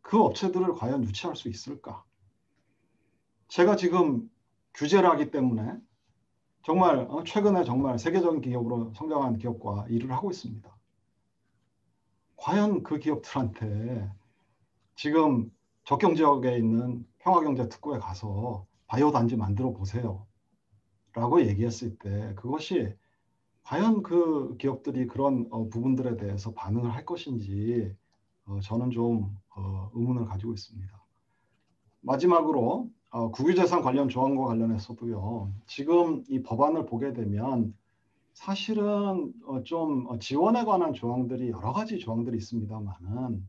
그 업체들을 과연 유치할 수 있을까? 제가 지금 규제를 하기 때문에 정말 최근에 정말 세계적인 기업으로 성장한 기업과 일을 하고 있습니다. 과연 그 기업들한테 지금 적경지역에 있는 평화경제특구에 가서 바이오 단지 만들어 보세요 라고 얘기했을 때, 그것이 과연 그 기업들이 그런 부분들에 대해서 반응을 할 것인지 저는 좀 의문을 가지고 있습니다. 마지막으로 국유재산 관련 조항과 관련해서도요, 지금 이 법안을 보게 되면 사실은 좀 지원에 관한 조항들이 여러 가지 조항들이 있습니다만은,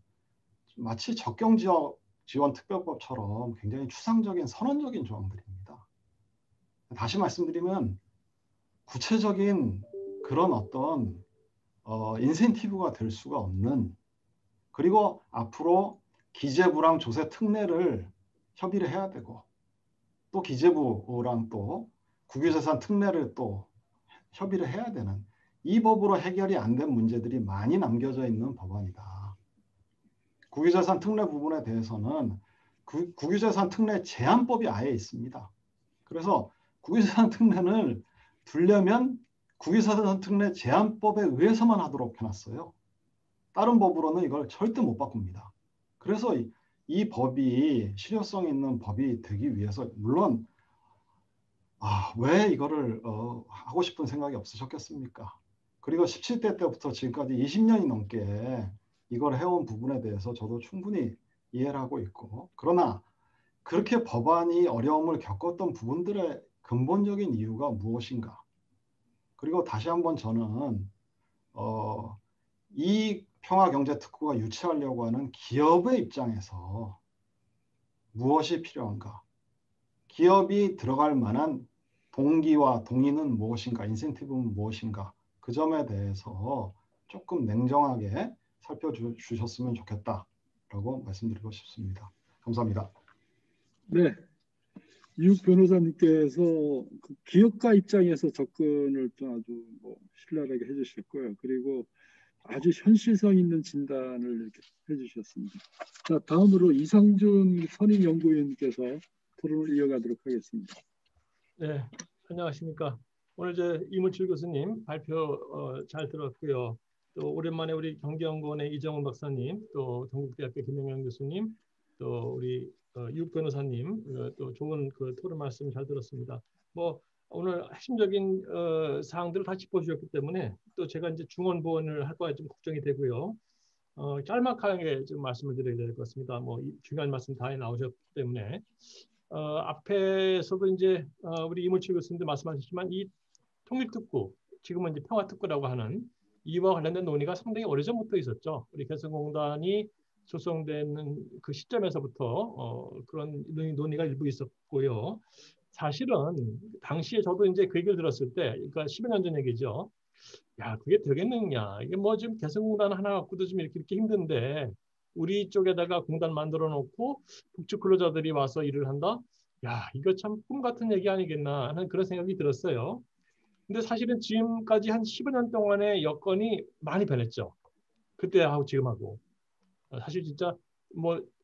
마치 적경지역 지원특별법처럼 굉장히 추상적인 선언적인 조항들입니다. 다시 말씀드리면 구체적인 그런 어떤 인센티브가 될 수가 없는, 그리고 앞으로 기재부랑 조세 특례를 협의를 해야 되고, 또 기재부랑 또 국유재산 특례를 또 협의를 해야 되는, 이 법으로 해결이 안 된 문제들이 많이 남겨져 있는 법안이다. 국유재산 특례 부분에 대해서는 국유재산 특례 제한법이 아예 있습니다. 그래서 국유재산 특례를 두려면 국유재산 특례 제한법에 의해서만 하도록 해놨어요. 다른 법으로는 이걸 절대 못 바꿉니다. 그래서 이 법이 실효성 있는 법이 되기 위해서, 물론 왜 이거를 하고 싶은 생각이 없으셨겠습니까? 그리고 17대 때부터 지금까지 20년이 넘게 이걸 해온 부분에 대해서 저도 충분히 이해를 하고 있고, 그러나 그렇게 법안이 어려움을 겪었던 부분들의 근본적인 이유가 무엇인가? 그리고 다시 한번 저는 이 평화경제특구가 유치하려고 하는 기업의 입장에서 무엇이 필요한가? 기업이 들어갈 만한 동기와 동의는 무엇인가? 인센티브는 무엇인가? 그 점에 대해서 조금 냉정하게 살펴주셨으면 좋겠다라고 말씀드리고 싶습니다. 감사합니다.
네, 이욱 변호사님께서 그 기업가 입장에서 접근을 좀 아주 신랄하게 해주셨고요. 그리고 아주 현실성 있는 진단을 이렇게 해주셨습니다. 자, 다음으로 이상준 선임연구위원께서 토론을 이어가도록 하겠습니다.
네, 안녕하십니까. 오늘 이문출 교수님 발표 잘 들었고요. 또 오랜만에 우리 경기연구원의 이정훈 박사님, 또 동국대학교 김영현 교수님, 또 우리 이욱 변호사님 또 좋은 그 토론 말씀 잘 들었습니다. 오늘 핵심적인 사항들을 다 짚어주셨기 때문에 또 제가 이제 중언부언을 할까 좀 걱정이 되고요. 짤막하게 좀 말씀을 드려야 될 것 같습니다. 중요한 말씀 다 나오셨기 때문에 앞에서도 이제 우리 이문철 교수님도 말씀하셨지만 이 통일특구, 지금은 이제 평화특구라고 하는 이와 관련된 논의가 상당히 오래전부터 있었죠. 우리 개성공단이 조성되는 그 시점에서부터 그런 논의가 일부 있었고요. 사실은 당시에 저도 이제 그 얘기를 들었을 때, 그러니까 10여 년 전 얘기죠. 야, 그게 되겠느냐? 이게 지금 개성공단 하나 갖고도 좀 이렇게 힘든데 우리 쪽에다가 공단 만들어 놓고 북측 근로자들이 와서 일을 한다? 야, 이거 참 꿈 같은 얘기 아니겠나 하는 그런 생각이 들었어요. 근데 사실은 지금까지 한 10여 년 동안의 여건이 많이 변했죠. 그때하고 지금하고. 사실 진짜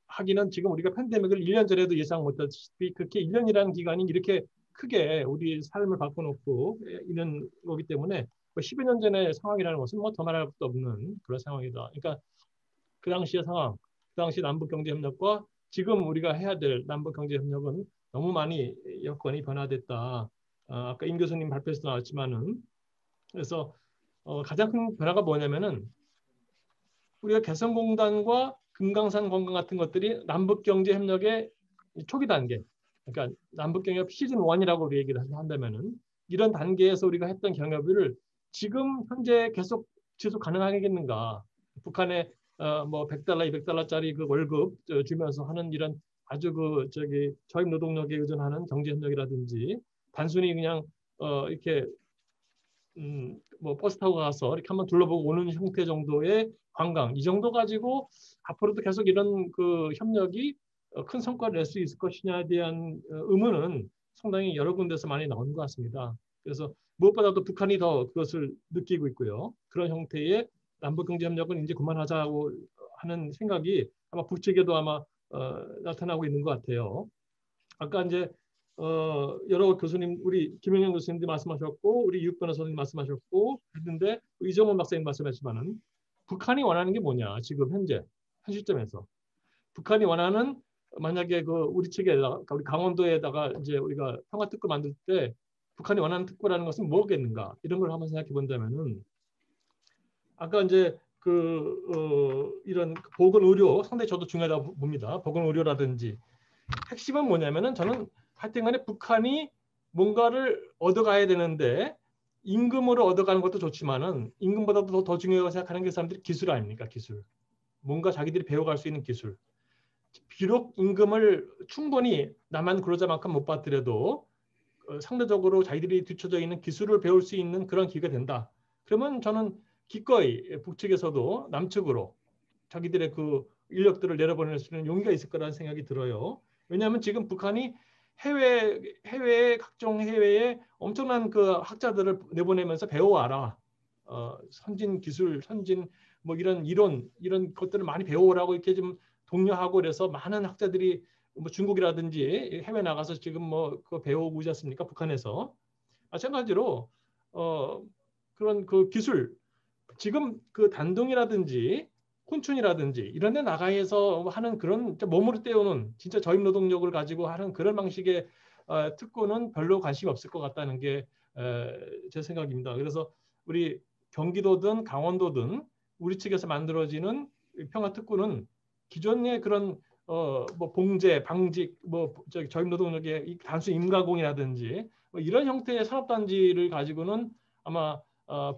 하기는 지금 우리가 팬데믹을 1년 전에도 예상 못했다시피 그렇게 1년이라는 기간이 이렇게 크게 우리 삶을 바꿔놓고 이런 거기 때문에 10여 년 전의 상황이라는 것은 더 말할 것도 없는 그런 상황이다. 그러니까 그 당시의 상황, 그 당시 남북경제협력과 지금 우리가 해야 될 남북경제협력은 너무 많이 여건이 변화됐다. 아까 임 교수님 발표에서 나왔지만은 그래서 가장 큰 변화가 뭐냐면은 우리가 개성공단과 금강산 관광 같은 것들이 남북경제협력의 초기 단계, 그러니까 남북경협 시즌 1이라고 우리 얘기를 한다면은 이런 단계에서 우리가 했던 경협을 지금 현재 계속 지속 가능하겠는가? 북한에 $100, $200짜리 그 월급 주면서 하는 이런 아주 저임 노동력에 의존하는 경제협력이라든지 단순히 그냥 이렇게 버스 타고 가서 이렇게 한번 둘러보고 오는 형태 정도의 관광 이 정도 가지고 앞으로도 계속 이런 그 협력이 큰 성과를 낼 수 있을 것이냐에 대한 의문은 상당히 여러 군데서 많이 나오는 것 같습니다. 그래서 무엇보다도 북한이 더 그것을 느끼고 있고요. 그런 형태의 남북경제협력은 이제 그만하자고 하는 생각이 아마 북측에도 아마 나타나고 있는 것 같아요. 아까 이제 여러 교수님, 우리 김영현 교수님도 말씀하셨고, 우리 이욱 변호사님 말씀하셨고 했는데 이정훈 박사님 말씀하셨지만은 북한이 원하는 게 뭐냐? 지금 현 시점에서 북한이 원하는 만약에 우리 측에다가 우리 강원도에다가 이제 우리가 평화특구 만들 때 북한이 원하는 특구라는 것은 뭐겠는가? 이런 걸 한번 생각해 본다면은 아까 이제 이런 보건 의료 상당히 저도 중요하다고 봅니다. 보건 의료라든지 핵심은 뭐냐면은 저는 하여튼간에 북한이 뭔가를 얻어가야 되는데 임금으로 얻어가는 것도 좋지만은 임금보다도 더 중요하다고 생각하는 게 사람들이 기술 아닙니까? 기술. 뭔가 자기들이 배워갈 수 있는 기술. 비록 임금을 충분히 남한 근로자만큼 못 받더라도 상대적으로 자기들이 뒤쳐져 있는 기술을 배울 수 있는 그런 기회가 된다. 그러면 저는 기꺼이 북측에서도 남측으로 자기들의 그 인력들을 내려보낼 수 있는 용기가 있을 거라는 생각이 들어요. 왜냐하면 지금 북한이 해외에 각종 해외에 엄청난 그 학자들을 내보내면서 배워와라. 선진 기술, 선진 이런 이론 이런 것들을 많이 배워오라고 이렇게 좀 독려하고 그래서 많은 학자들이 중국이라든지 해외 나가서 지금 그거 배워오고 있지 않습니까? 북한에서. 마찬가지로 그런 그 기술 지금 그 단둥이라든지 혼춘이라든지 이런 데 나가서 하는 그런 몸으로 때우는 진짜 저임 노동력을 가지고 하는 그런 방식의 특구는 별로 관심이 없을 것 같다는 게 제 생각입니다. 그래서 우리 경기도든 강원도든 우리 측에서 만들어지는 평화특구는 기존의 그런 봉제, 방직, 저임 노동력의 단순 임가공이라든지 이런 형태의 산업단지를 가지고는 아마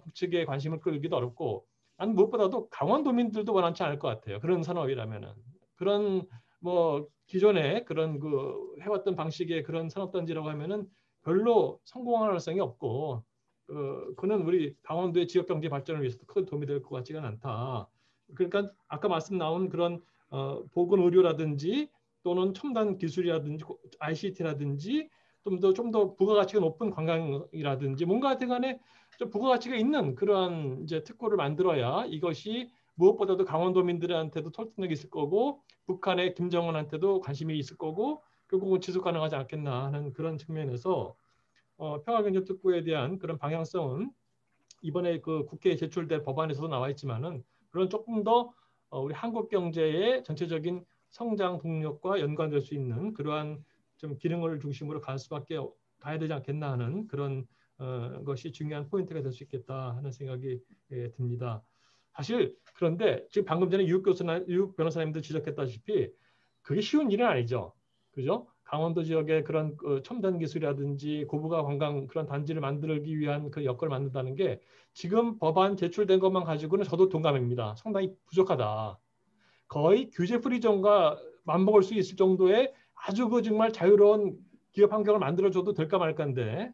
북측의 관심을 끌기도 어렵고 난 무엇보다도 강원도민들도 원하지 않을 것 같아요. 그런 산업이라면은 그런 기존에 그런 해왔던 방식의 그런 산업단지라고 하면은 별로 성공할 가능성이 없고 그는 우리 강원도의 지역 경제 발전을 위해서도 큰 도움이 될 것 같지가 않다. 그러니까 아까 말씀 나온 그런 보건 의료라든지 또는 첨단 기술이라든지 ICT라든지 좀 더 부가가치가 높은 관광이라든지 뭔가 하여튼간에 좀 부가가치가 있는 그러한 이제 특구를 만들어야 이것이 무엇보다도 강원도민들한테도 설득력이 있을 거고 북한의 김정은한테도 관심이 있을 거고 결국은 지속 가능하지 않겠나 하는 그런 측면에서 평화경제특구에 대한 그런 방향성은 이번에 그 국회에 제출될 법안에서도 나와 있지만은 그런 조금 더 우리 한국 경제의 전체적인 성장 동력과 연관될 수 있는 그러한 좀 기능을 중심으로 가야 되지 않겠나 하는 그런 것이 중요한 포인트가 될 수 있겠다 하는 생각이 듭니다. 사실 그런데 지금 방금 전에 유욱 변호사님도 지적했다시피 그게 쉬운 일은 아니죠. 그죠? 강원도 지역의 그런 첨단 기술이라든지 고부가 관광 그런 단지를 만들기 위한 그 여건을 만든다는 게 지금 법안 제출된 것만 가지고는 저도 동감입니다. 상당히 부족하다. 거의 규제 프리존과 맞먹을 수 있을 정도의 아주 그 정말 자유로운 기업 환경을 만들어줘도 될까 말까인데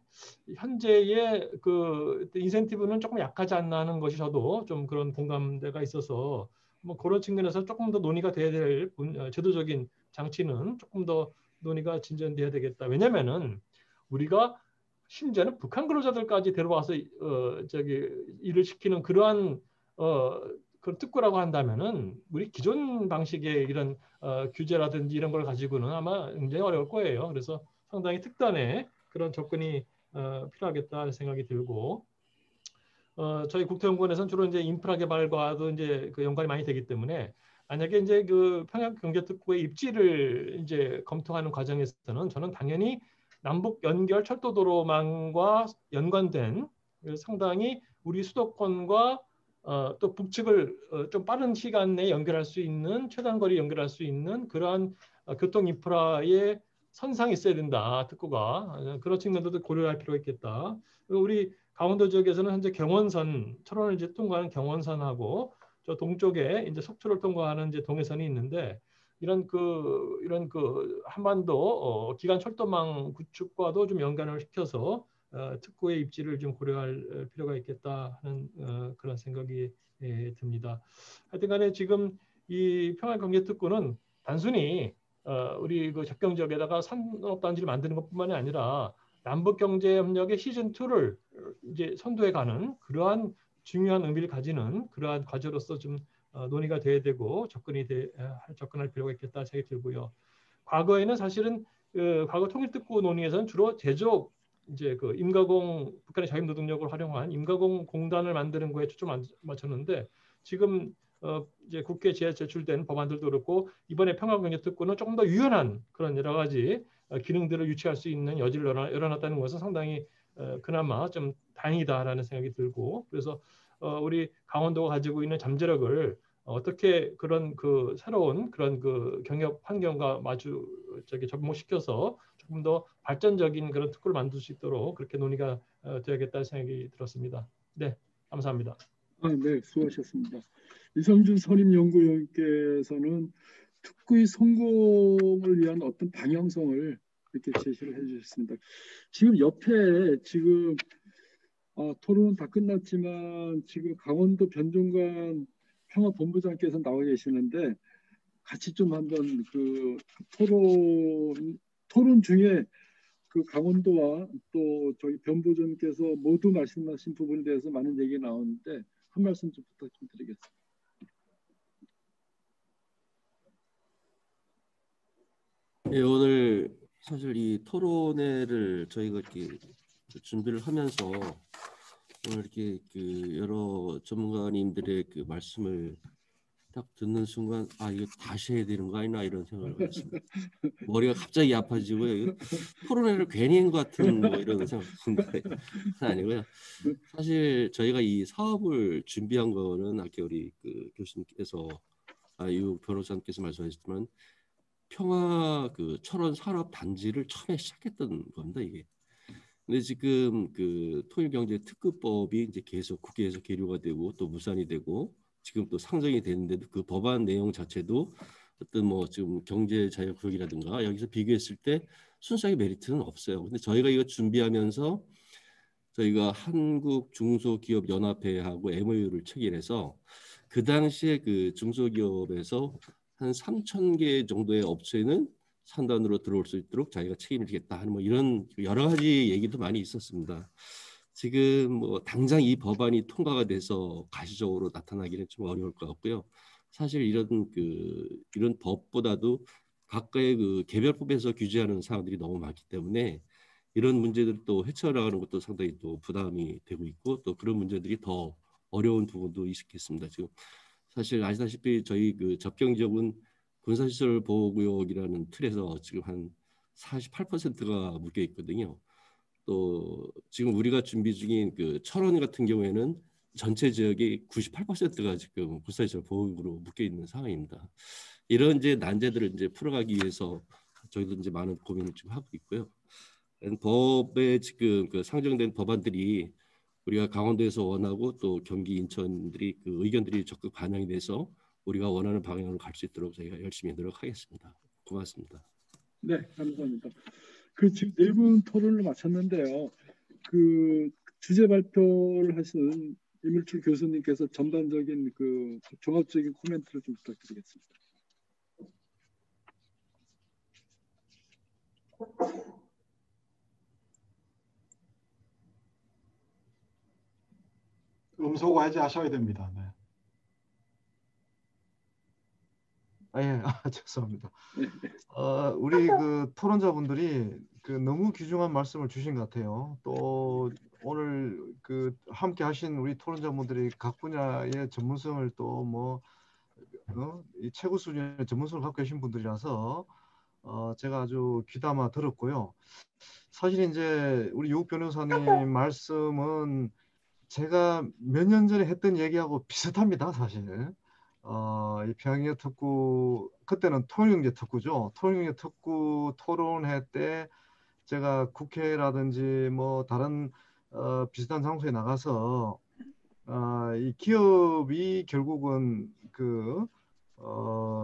현재의 그 인센티브는 조금 약하지 않나 하는 것이 저도 좀 그런 공감대가 있어서 뭐 그런 측면에서 조금 더 논의가 돼야 될 제도적인 장치는 조금 더 논의가 진전돼야 되겠다. 왜냐면은 우리가 심지어는 북한 근로자들까지 데려와서 일을 시키는 그러한 그런 특구라고 한다면은 우리 기존 방식의 이런 규제라든지 이런 걸 가지고는 아마 굉장히 어려울 거예요. 그래서 상당히 특단의 그런 접근이 필요하겠다 생각이 들고 저희 국토연구원에서는 주로 이제 인프라 개발과도 이제 그 연관이 많이 되기 때문에 만약에 이제 그 평양경제특구의 입지를 이제 검토하는 과정에서는 저는 당연히 남북 연결 철도도로망과 연관된 상당히 우리 수도권과 또 북측을 좀 빠른 시간 내에 연결할 수 있는 최단거리 연결할 수 있는 그러한 교통 인프라의 선상이 있어야 된다. 특구가 그런 측면도 고려할 필요가 있겠다. 우리 강원도 지역에서는 현재 경원선 철원을 이제 통과하는 경원선하고 저 동쪽에 이제 속초를 통과하는 이제 동해선이 있는데 이런 그 한반도 기간 철도망 구축과도 좀 연관을 시켜서 특구의 입지를 좀 고려할 필요가 있겠다 하는 그런 생각이 듭니다. 하여튼간에 지금 이 평화경제특구는 단순히 우리 그 접경 지역에다가 산업단지를 만드는 것뿐만이 아니라 남북경제협력의 시즌 2를 이제 선도해가는 그러한 중요한 의미를 가지는 그러한 과제로서 좀 논의가 돼야 되고 접근할 필요가 있겠다 생각이 들고요. 과거에는 사실은 과거 통일특구 논의에서는 주로 제조업 이제 그 임가공 북한의 자유노동력을 활용한 임가공 공단을 만드는 거에 초점 맞췄는데 지금 이제 국회에 제출된 법안들도 그렇고 이번에 평화경제특구는 조금 더 유연한 그런 여러 가지 기능들을 유치할 수 있는 여지를 열어놨다는 것은 상당히 그나마 좀 다행이다라는 생각이 들고 그래서 우리 강원도가 가지고 있는 잠재력을 어떻게 그런 그 새로운 그런 그 경협 환경과 접목시켜서 조금 더 발전적인 그런 특구를 만들 수 있도록 그렇게 논의가 되야겠다는 생각이 들었습니다. 네, 감사합니다.
네, 수고하셨습니다. 이성준 선임연구위원께서는 특구의 성공을 위한 어떤 방향성을 이렇게 제시를 해주셨습니다. 지금 옆에 지금 토론은 다 끝났지만 지금 강원도 변종관 평화본부장께서 나와 계시는데 같이 좀 한번 그 토론 중에 그 강원도와 또 저희 변부장께서 모두 말씀하신 부분에 대해서 많은 얘기가 나오는데 한 말씀 좀 부탁 좀 드리겠습니다.
예, 오늘 사실 이 토론회를 저희가 이렇게 준비를 하면서 오늘 이렇게 그 여러 전문가님들의 그 말씀을 딱 듣는 순간 이거 다시 해야 되는 거 아니나 이런 생각을 했습니다. 머리가 갑자기 아파지고요. 이거 토론회를 괜히 한 것 같은 뭐 이런 생각인데 아니고요. 사실 저희가 이 사업을 준비한 거는 아까 우리 그 교수님께서 유욱 변호사님께서 말씀하셨지만 평화 그 철원 산업 단지를 처음에 시작했던 겁니다 이게. 근데 지금 그 통일경제특구법이 이제 계속 국회에서 계류가 되고 또 무산이 되고 지금 또 상정이 되는데도 그 법안 내용 자체도 어떤 뭐 지금 경제자유구역이라든가 여기서 비교했을 때 순수하게 메리트는 없어요. 근데 저희가 이거 준비하면서 저희가 한국중소기업연합회하고 MOU를 체결해서 그 당시에 그 중소기업에서 한 3,000개 정도의 업체는 산단으로 들어올 수 있도록 자기가 책임을 지겠다 하는 뭐 이런 여러 가지 얘기도 많이 있었습니다. 지금 뭐 당장 이 법안이 통과가 돼서 가시적으로 나타나기는 좀 어려울 것 같고요. 사실 이런 법보다도 각각의 그 개별법에서 규제하는 사항들이 너무 많기 때문에 이런 문제들을 또 헤쳐나가는 것도 상당히 또 부담이 되고 있고 또 그런 문제들이 더 어려운 부분도 있겠습니다. 지금 사실 아시다시피 저희 그 접경 지역은 군사시설 보호구역이라는 틀에서 지금 한 48%가 묶여 있거든요. 또 지금 우리가 준비 중인 그 철원 같은 경우에는 전체 지역이 98%가 지금 군사시설 보호구역으로 묶여 있는 상황입니다. 이런 이제 난제들을 이제 풀어가기 위해서 저희도 이제 많은 고민을 좀 하고 있고요. 법에 지금 그 상정된 법안들이 우리가 강원도에서 원하고 또 경기 인천들이 그 의견들이 적극 반영이 돼서 우리가 원하는 방향으로 갈 수 있도록 저희가 열심히 노력하겠습니다. 고맙습니다.
네, 감사합니다. 그 지금 네 분 토론을 마쳤는데요. 그 주제 발표를 하신 이물출 교수님께서 전반적인 그 종합적인 코멘트를 좀 부탁드리겠습니다.
음소거 해제하셔야 됩니다. 네.
예, 죄송합니다. 우리 그 토론자분들이 그 너무 귀중한 말씀을 주신 것 같아요. 또 오늘 그 함께 하신 우리 토론자분들이 각 분야의 전문성을 또 뭐 이 최고 수준의 전문성을 갖고 계신 분들이라서 제가 아주 귀담아 들었고요. 사실 이제 우리 유욱 변호사님 말씀은 제가 몇 년 전에 했던 얘기하고 비슷합니다, 사실. 이 평양경제 특구, 그때는 통일경제 특구죠. 통일경제 특구 토론회 때 제가 국회라든지 뭐 다른 비슷한 장소에 나가서 이 기업이 결국은 그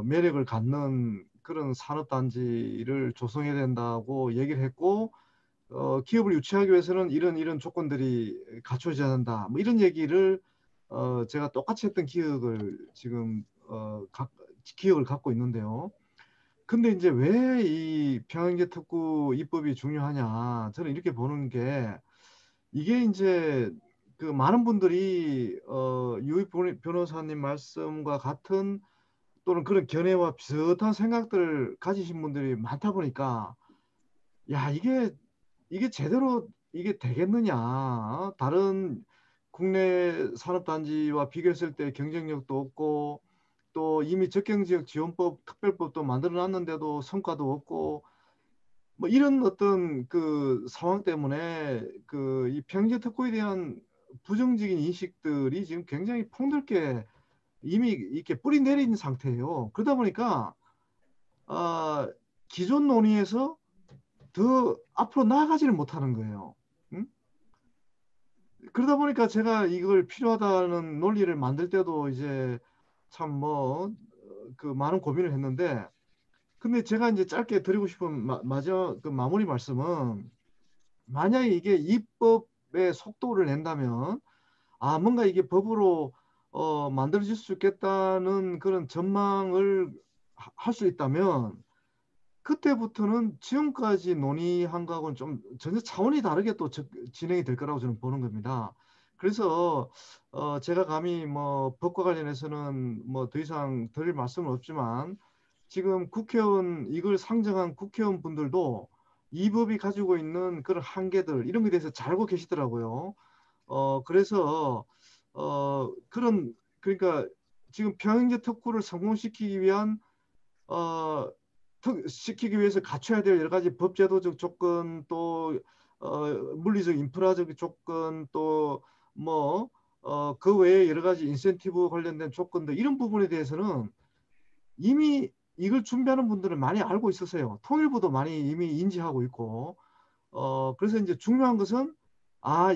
매력을 갖는 그런 산업단지를 조성해야 된다고 얘기를 했고 기업을 유치하기 위해서는 이런 조건들이 갖춰져야 한다. 뭐 이런 얘기를 제가 똑같이 했던 기억을 지금 기억을 갖고 있는데요. 근데 이제 왜 이 평양경제 특구 입법이 중요하냐? 저는 이렇게 보는 게 이게 이제 그 많은 분들이 유익 변호사님 말씀과 같은 또는 그런 견해와 비슷한 생각들을 가지신 분들이 많다 보니까 야 이게 제대로 이게 되겠느냐? 다른 국내 산업단지와 비교했을 때 경쟁력도 없고 또 이미 적경지역 지원법 특별법도 만들어 놨는데도 성과도 없고 뭐 이런 어떤 그 상황 때문에 그 이 평양경제 특구에 대한 부정적인 인식들이 지금 굉장히 폭넓게 이미 이렇게 뿌리 내린 상태예요. 그러다 보니까 기존 논의에서 더 앞으로 나아가지를 못하는 거예요. 응? 그러다 보니까 제가 이걸 필요하다는 논리를 만들 때도 이제 참 뭐 그 많은 고민을 했는데 근데 제가 이제 짧게 드리고 싶은 그 마무리 말씀은 만약에 이게 입법의 속도를 낸다면 뭔가 이게 법으로 만들어질 수 있겠다는 그런 전망을 할 수 있다면 그때부터는 지금까지 논의한 거하고는 좀 전혀 차원이 다르게 또 진행이 될 거라고 저는 보는 겁니다. 그래서 제가 감히 뭐 법과 관련해서는 뭐 더 이상 드릴 말씀은 없지만 지금 국회의원 이걸 상정한 국회의원 분들도 이 법이 가지고 있는 그런 한계들 이런 것에 대해서 잘 알고 계시더라고요. 그래서 그러니까 지금 평양경제 특구를 성공시키기 위한 시키기 위해서 갖춰야 될 여러 가지 법제도적 조건 또 물리적 인프라적 조건 또 뭐 그 외에 여러 가지 인센티브 관련된 조건들 이런 부분에 대해서는 이미 이걸 준비하는 분들은 많이 알고 있었어요. 통일부도 많이 이미 인지하고 있고 그래서 이제 중요한 것은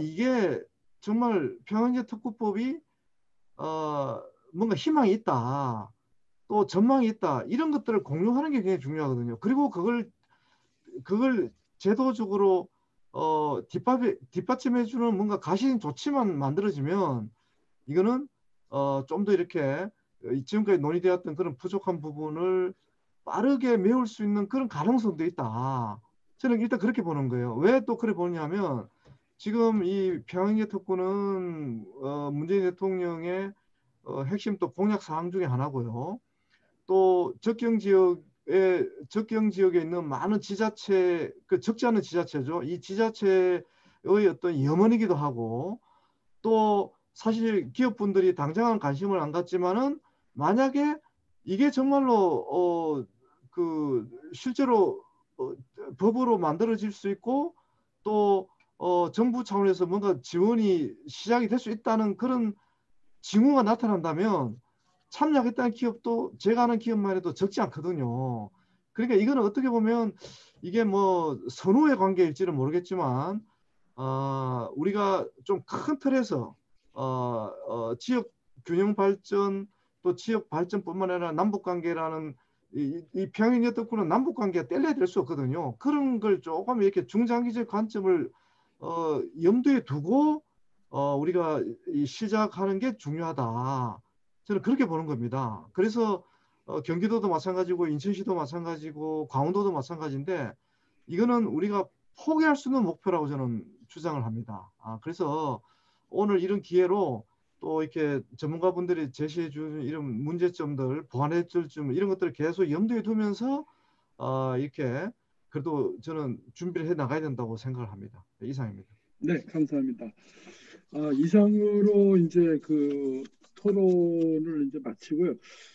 이게 정말 평양경제 특구법이 뭔가 희망이 있다. 또 전망이 있다. 이런 것들을 공유하는 게 굉장히 중요하거든요. 그리고 그걸 제도적으로 뒷받침해주는 뭔가 가시적인 조치만 만들어지면 이거는 좀 더 이렇게 지금까지 논의되었던 그런 부족한 부분을 빠르게 메울 수 있는 그런 가능성도 있다. 저는 일단 그렇게 보는 거예요. 왜 또 그래 보냐면 지금 이 평양의 특구는 문재인 대통령의 핵심 또 공약 사항 중에 하나고요. 또 적경 지역에 있는 많은 지자체, 그 적지 않은 지자체죠. 이 지자체의 어떤 염원이기도 하고 또 사실 기업분들이 당장은 관심을 안 갖지만은 만약에 이게 정말로 실제로 법으로 만들어질 수 있고 또 정부 차원에서 뭔가 지원이 시작이 될 수 있다는 그런 징후가 나타난다면 참여하겠다는 기업도 제가 아는 기업만 해도 적지 않거든요. 그러니까 이거는 어떻게 보면 이게 뭐 선후의 관계일지는 모르겠지만 우리가 좀 큰 틀에서 지역 균형 발전 또 지역 발전뿐만 아니라 남북 관계라는 이 평양역 덕분에 남북 관계가 뗄래야 될 수 없거든요. 그런 걸 조금 이렇게 중장기적 관점을 염두에 두고 우리가 시작하는 게 중요하다. 저는 그렇게 보는 겁니다. 그래서 경기도도 마찬가지고 인천시도 마찬가지고 강원도도 마찬가지인데 이거는 우리가 포기할 수 있는 목표라고 저는 주장을 합니다. 그래서 오늘 이런 기회로 또 이렇게 전문가분들이 제시해 주는 이런 문제점들, 보완해 줄 점 이런 것들을 계속 염두에 두면서 이렇게 그래도 저는 준비를 해 나가야 된다고 생각을 합니다. 네, 이상입니다.
네, 감사합니다. 이상으로 이제 그 토론을 이제 마치고요.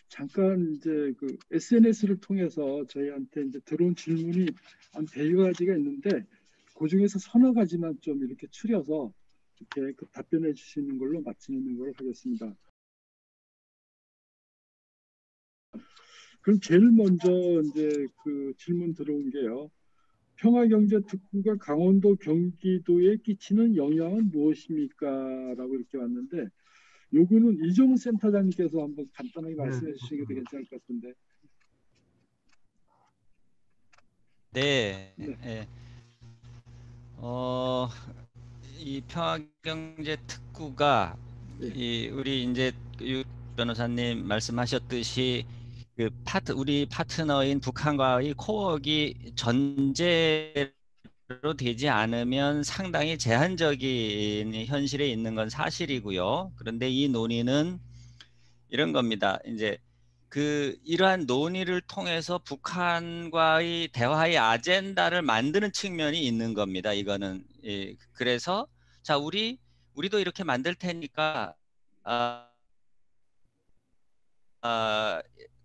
잠깐 이제 그 SNS를 통해서 저희한테 이제 들어온 질문이 한 100여 가지가 있는데 그 중에서 서너 가지만 좀 이렇게 추려서 이렇게 그 답변해 주시는 걸로 마치는 걸로 하겠습니다. 그럼 제일 먼저 이제 그 질문 들어온 게요. 평화경제특구가 강원도, 경기도에 끼치는 영향은 무엇입니까? 라고 이렇게 왔는데 요거는 이종훈 센터장님께서 한번 간단하게 말씀해 주시는 게 괜찮을 것 같은데.
네.
네.
네. 이 평화경제특구가
네.
우리 이제 유 변호사님 말씀하셨듯이 우리 파트너인 북한과의 코어가 전제로 되지 않으면 상당히 제한적인 현실에 있는 건 사실이고요. 그런데 이 논의는 이런 겁니다. 이제 이러한 논의를 통해서 북한과의 대화의 아젠다를 만드는 측면이 있는 겁니다. 이거는 그래서 자 우리도 이렇게 만들 테니까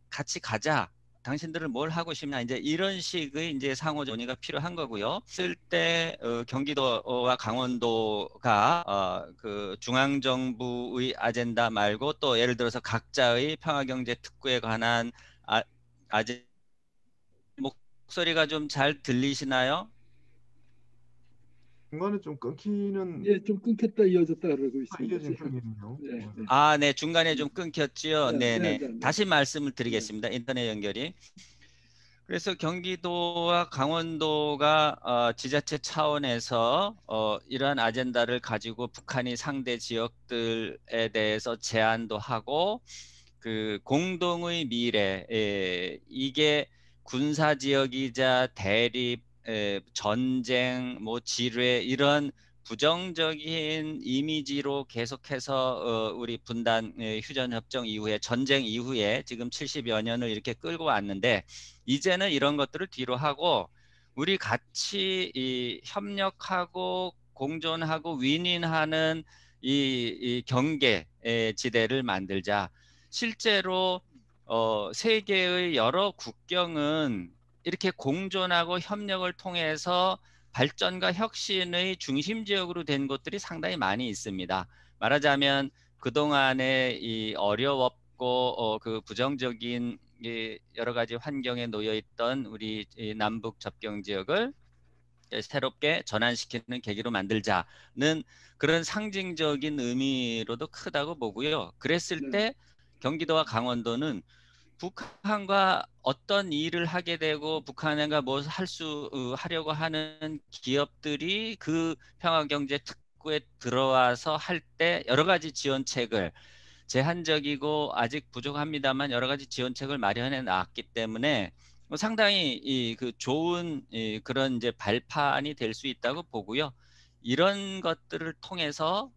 같이 가자. 당신들은 뭘 하고 싶냐 이제 이런 식의 이제 상호 논의가 필요한 거고요. 쓸 때 경기도와 강원도가 그 중앙 정부의 아젠다 말고 또 예를 들어서 각자의 평화경제 특구에 관한 목소리가 좀 잘 들리시나요?
중간에 좀 끊기는
예, 좀 끊겼다 이어졌다 그러고 있습니다.
이어진 그림이네요.
네, 네.
네, 중간에 좀 끊겼죠. 네네. 다시 말씀을 드리겠습니다. 인터넷 연결이. 그래서 경기도와 강원도가 지자체 차원에서 이러한 아젠다를 가지고 북한이 상대 지역들에 대해서 제안도 하고 그 공동의 미래 이게 군사 지역이자 대립 전쟁 뭐 지뢰 이런 부정적인 이미지로 계속해서 우리 분단 휴전 협정 이후에 전쟁 이후에 지금 70여 년을 이렇게 끌고 왔는데 이제는 이런 것들을 뒤로 하고 우리 같이 협력하고 공존하고 윈윈하는 이 경계 지대를 만들자. 실제로 세계의 여러 국경은 이렇게 공존하고 협력을 통해서 발전과 혁신의 중심 지역으로 된 곳들이 상당히 많이 있습니다. 말하자면 그동안에 이 어려웠고 그 부정적인 여러 가지 환경에 놓여 있던 우리 남북 접경 지역을 새롭게 전환시키는 계기로 만들자는 그런 상징적인 의미로도 크다고 보고요. 그랬을 때 경기도와 강원도는 북한과 어떤 일을 하게 되고 북한과 뭐 하려고 하는 기업들이 그 평화경제특구에 들어와서 할 때 여러 가지 지원책을 제한적이고 아직 부족합니다만 여러 가지 지원책을 마련해 놨기 때문에 상당히 그 좋은 그런 이제 발판이 될 수 있다고 보고요. 이런 것들을 통해서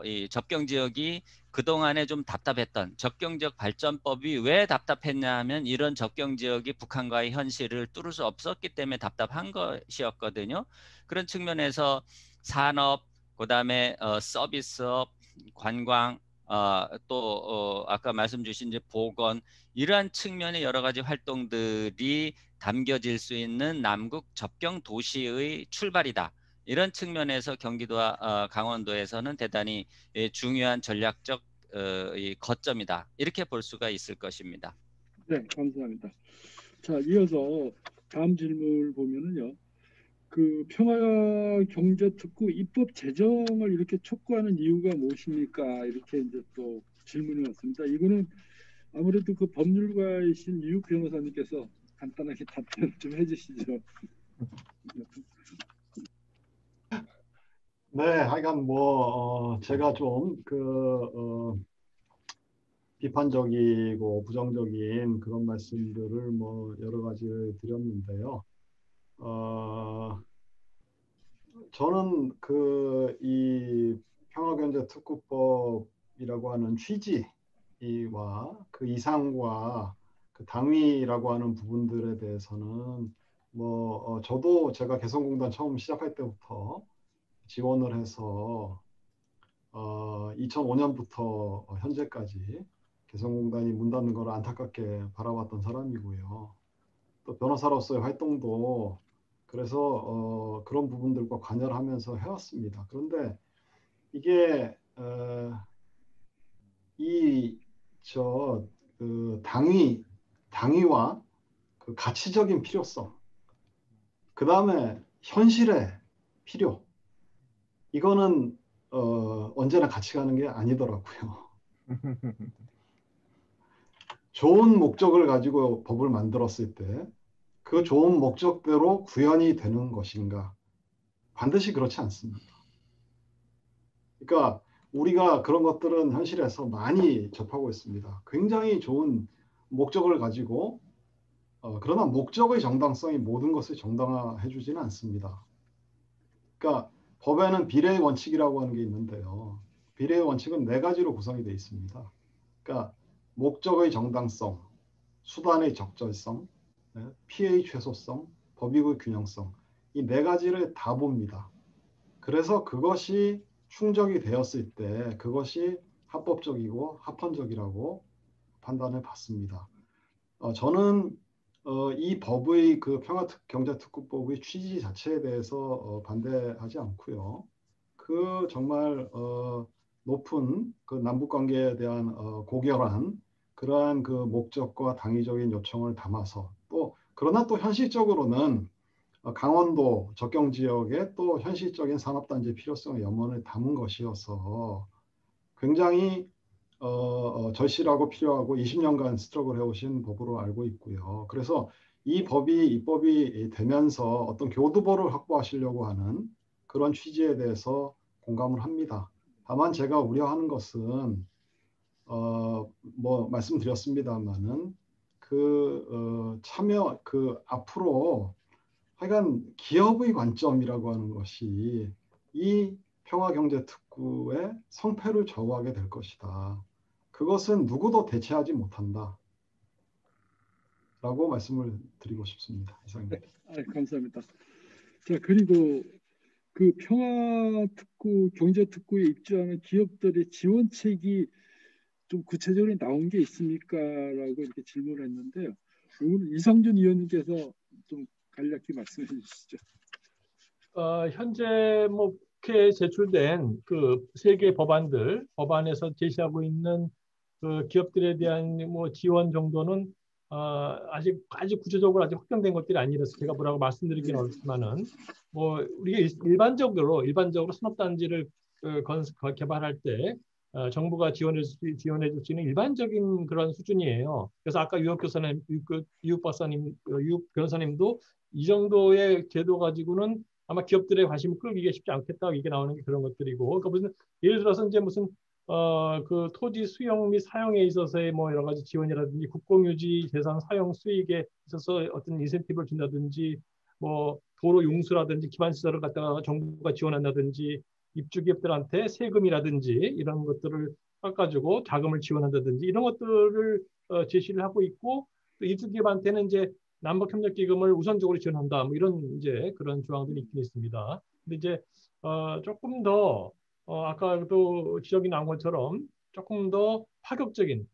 이 접경 지역이 그동안에 좀 답답했던 접경지역 발전법이 왜 답답했냐 하면 이런 접경 지역이 북한과의 현실을 뚫을 수 없었기 때문에 답답한 것이었거든요. 그런 측면에서 산업, 그다음에 서비스업, 관광, 또 아까 말씀 주신 이제 보건, 이러한 측면의 여러 가지 활동들이 담겨질 수 있는 남북 접경 도시의 출발이다. 이런 측면에서 경기도와 강원도에서는 대단히 중요한 전략적 이 거점이다. 이렇게 볼 수가 있을 것입니다.
네, 감사합니다. 자, 이어서 다음 질문을 보면은요. 그 평화경제특구 입법 제정을 이렇게 촉구하는 이유가 무엇입니까? 이렇게 이제 또 질문이 왔습니다. 이거는 아무래도 그 법률가이신 이육 변호사님께서 간단하게 답변 좀 해주시죠.
네, 하여간 뭐 제가 좀 비판적이고 부정적인 그런 말씀들을 뭐 여러 가지를 드렸는데요. 저는 이 평화경제특구법이라고 하는 취지와 그 이상과 그 당위라고 하는 부분들에 대해서는 뭐 저도 제가 개성공단 처음 시작할 때부터 지원을 해서 2005년부터 현재까지 개성공단이 문 닫는 걸 안타깝게 바라봤던 사람이고요. 또 변호사로서의 활동도 그래서 그런 부분들과 관여를 하면서 해왔습니다. 그런데 이게 그 당위와 그 가치적인 필요성, 그 다음에 현실의 필요, 이거는 언제나 같이 가는 게 아니더라고요. 좋은 목적을 가지고 법을 만들었을 때 그 좋은 목적대로 구현이 되는 것인가? 반드시 그렇지 않습니다. 그러니까 우리가 그런 것들은 현실에서 많이 접하고 있습니다. 굉장히 좋은 목적을 가지고 그러나 목적의 정당성이 모든 것을 정당화해 주지는 않습니다. 그러니까 법에는 비례의 원칙이라고 하는 게 있는데요. 비례의 원칙은 4가지로 구성이 되어 있습니다. 그러니까 목적의 정당성, 수단의 적절성, 피해의 최소성, 법익의 균형성, 이 4가지를 다 봅니다. 그래서 그것이 충족이 되었을 때 그것이 합법적이고 합헌적이라고 판단을 받습니다. 저는 이 법의 그 평화경제특구법의 취지 자체에 대해서 반대하지 않고요. 그 정말 높은 그 남북관계에 대한 고결한 그러한 그 목적과 당위적인 요청을 담아서 그러나 또 현실적으로는 강원도 접경 지역의 또 현실적인 산업단지 필요성의 염원을 담은 것이어서 굉장히 절실하고 필요하고 20년간 스트러글 해오신 법으로 알고 있고요. 그래서 이 법이 입법이 되면서 어떤 교두보를 확보하시려고 하는 그런 취지에 대해서 공감을 합니다. 다만 제가 우려하는 것은 뭐 말씀드렸습니다만은 참여 앞으로 하여간 기업의 관점이라고 하는 것이 이 평화경제특구의 성패를 좌우하게 될 것이다. 그것은 누구도 대체하지 못한다. 라고 말씀을 드리고 싶습니다. 이상입니다.
네, 감사합니다. 자, 그리고 그 평화특구, 경제특구에 입주하는 기업들의 지원책이 좀 구체적으로 나온 게 있습니까? 라고 이렇게 질문을 했는데요. 오늘 이상준 의원님께서 좀 간략히 말씀해 주시죠.
현재 뭐 국회에 제출된 그 3개 법안에서 제시하고 있는 그 기업들에 대한 뭐 지원 정도는 아직 구체적으로 아직 확정된 것들이 아니라서 제가 뭐라고 말씀드리기는 어렵지만은 뭐 우리가 일반적으로 산업단지를 개발할 때 정부가 지원해 줄 수 있는 일반적인 그런 수준이에요. 그래서 아까 유욱 변호사님도 이 정도의 제도 가지고는 아마 기업들의 관심을 끌기가 쉽지 않겠다 이게 나오는 게 그런 것들이고, 그러니까 무슨 예를 들어서 이제 무슨 그 토지 수용 및 사용에 있어서의 뭐 여러 가지 지원이라든지 국공유지 재산 사용 수익에 있어서 어떤 인센티브를 준다든지 뭐 도로 용수라든지 기반 시설을 갖다가 정부가 지원한다든지 입주 기업들한테 세금이라든지 이런 것들을 깎아주고 자금을 지원한다든지 이런 것들을 제시를 하고 있고, 또 입주 기업한테는 이제 남북협력기금을 우선적으로 지원한다 뭐 이런 이제 그런 조항들이 있긴 있습니다. 근데 이제 조금 더 아까도 지적이 나온 것처럼 조금 더 파격적인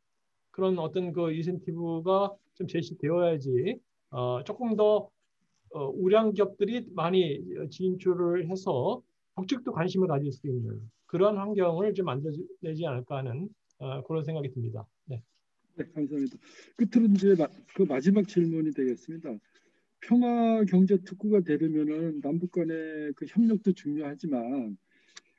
그런 어떤 그 인센티브가 좀 제시되어야지 조금 더 우량 기업들이 많이 진출을 해서 북측도 관심을 가질 수 있는 그런 환경을 좀 만들어내지 않을까 하는 그런 생각이 듭니다. 네.
네, 감사합니다. 끝으로 이제 그 마지막 질문이 되겠습니다. 평화 경제 특구가 되려면은 남북 간의 그 협력도 중요하지만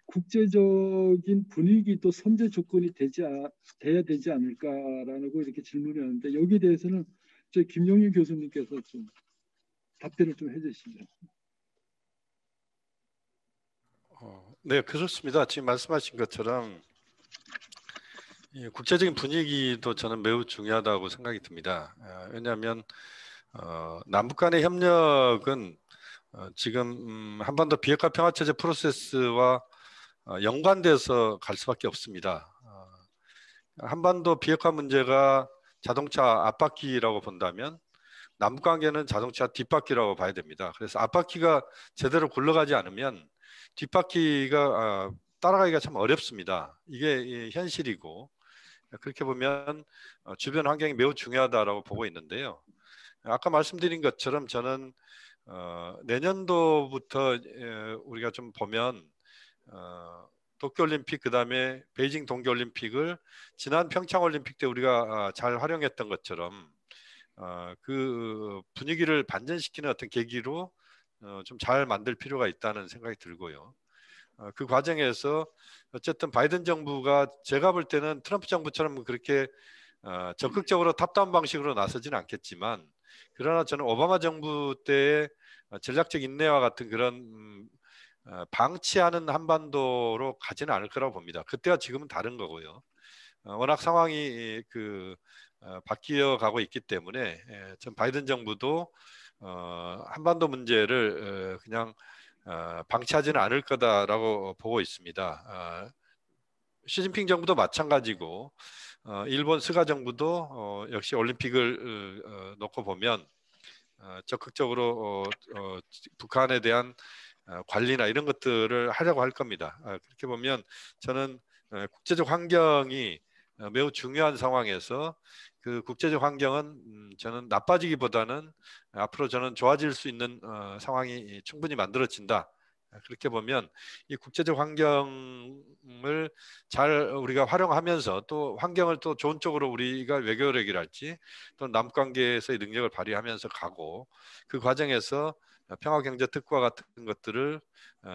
국제적인 분위기도 선제 조건이 돼야 되지 않을까라고 이렇게 질문을 하는데, 여기에 대해서는 저희 김용희 교수님께서 좀 답변을 좀 해주시죠.
네, 그렇습니다. 지금 말씀하신 것처럼 이 국제적인 분위기도 저는 매우 중요하다고 생각이 듭니다. 왜냐하면 남북 간의 협력은 지금 한반도 비핵화 평화체제 프로세스와 연관돼서 갈 수밖에 없습니다. 한반도 비핵화 문제가 자동차 앞바퀴라고 본다면 남북 관계는 자동차 뒷바퀴라고 봐야 됩니다. 그래서 앞바퀴가 제대로 굴러가지 않으면 뒷바퀴가 따라가기가 참 어렵습니다. 이게 현실이고, 그렇게 보면 주변 환경이 매우 중요하다라고 보고 있는데요. 아까 말씀드린 것처럼 저는 내년도부터 우리가 좀 보면 도쿄올림픽 그다음에 베이징 동계올림픽을 지난 평창올림픽 때 우리가 잘 활용했던 것처럼 그 분위기를 반전시키는 어떤 계기로 좀 잘 만들 필요가 있다는 생각이 들고요. 그 과정에서 어쨌든 바이든 정부가 제가 볼 때는 트럼프 정부처럼 그렇게 적극적으로 탑다운 방식으로 나서지는 않겠지만, 그러나 저는 오바마 정부 때의 전략적 인내와 같은 그런 방치하는 한반도로 가지는 않을 거라고 봅니다. 그때와 지금은 다른 거고요. 워낙 상황이 바뀌어 가고 있기 때문에 전 바이든 정부도 한반도 문제를 그냥 방치하지는 않을 거다라고 보고 있습니다. 시진핑 정부도 마찬가지고 일본 스가 정부도 역시 올림픽을 놓고 보면 적극적으로 북한에 대한 관리나 이런 것들을 하려고 할 겁니다. 그렇게 보면 저는 국제적 환경이 매우 중요한 상황에서 그 국제적 환경은 저는 나빠지기보다는 앞으로 저는 좋아질 수 있는 상황이 충분히 만들어진다. 그렇게 보면 이 국제적 환경을 잘 우리가 활용하면서 또 환경을 또 좋은 쪽으로 우리가 외교력이랄지 또 남관계에서의 능력을 발휘하면서 가고, 그 과정에서 평화경제특구와 같은 것들을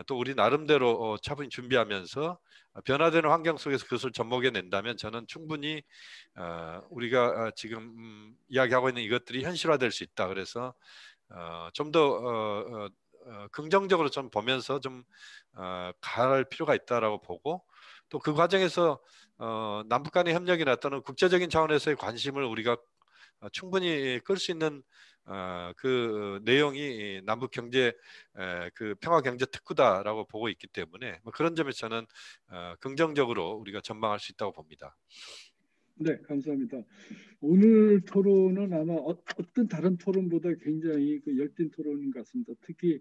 또 우리 나름대로 차분히 준비하면서 변화되는 환경 속에서 그것을 접목해낸다면 저는 충분히 우리가 지금 이야기하고 있는 이것들이 현실화될 수 있다. 그래서 좀 더 긍정적으로 좀 보면서 좀 갈 필요가 있다라고 보고, 또 그 과정에서 남북 간의 협력이나 또는 국제적인 차원에서의 관심을 우리가 충분히 끌 수 있는 그 내용이 남북 경제 그 평화 경제 특구다라고 보고 있기 때문에 뭐 그런 점에서 저는 긍정적으로 우리가 전망할 수 있다고 봅니다.
네, 감사합니다. 오늘 토론은 아마 어떤 다른 토론보다 굉장히 그 열띤 토론인 것 같습니다. 특히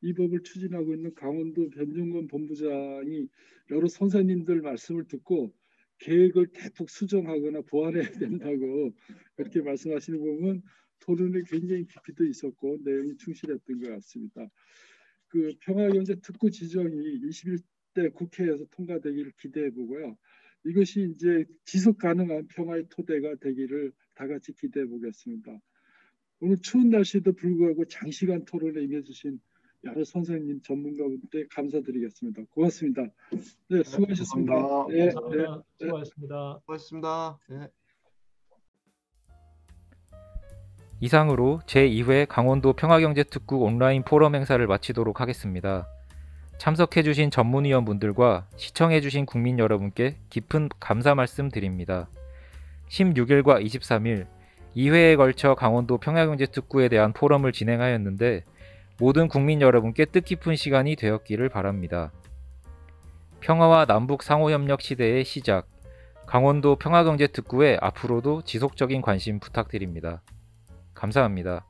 이 법을 추진하고 있는 강원도 변중권 본부장이 여러 선생님들 말씀을 듣고 계획을 대폭 수정하거나 보완해야 된다고 그렇게 말씀하시는 거 보면 토론에 굉장히 깊이도 있었고 내용이 충실했던 것 같습니다. 그 평화경제 특구 지정이 21대 국회에서 통과되기를 기대해 보고요. 이것이 이제 지속 가능한 평화의 토대가 되기를 다 같이 기대해 보겠습니다. 오늘 추운 날씨에도 불구하고 장시간 토론에 임해주신 여러 선생님, 전문가분들 감사드리겠습니다. 고맙습니다. 네, 수고하셨습니다.
감사합니다.
네,
감사합니다.
네.
수고하셨습니다.
고맙습니다. 예.
이상으로 제2회 강원도 평화경제특구 온라인 포럼 행사를 마치도록 하겠습니다. 참석해주신 전문위원분들과 시청해주신 국민 여러분께 깊은 감사 말씀드립니다. 16일과 23일 2회에 걸쳐 강원도 평화경제특구에 대한 포럼을 진행하였는데 모든 국민 여러분께 뜻깊은 시간이 되었기를 바랍니다. 평화와 남북 상호협력 시대의 시작, 강원도 평화경제특구에 앞으로도 지속적인 관심 부탁드립니다. 감사합니다.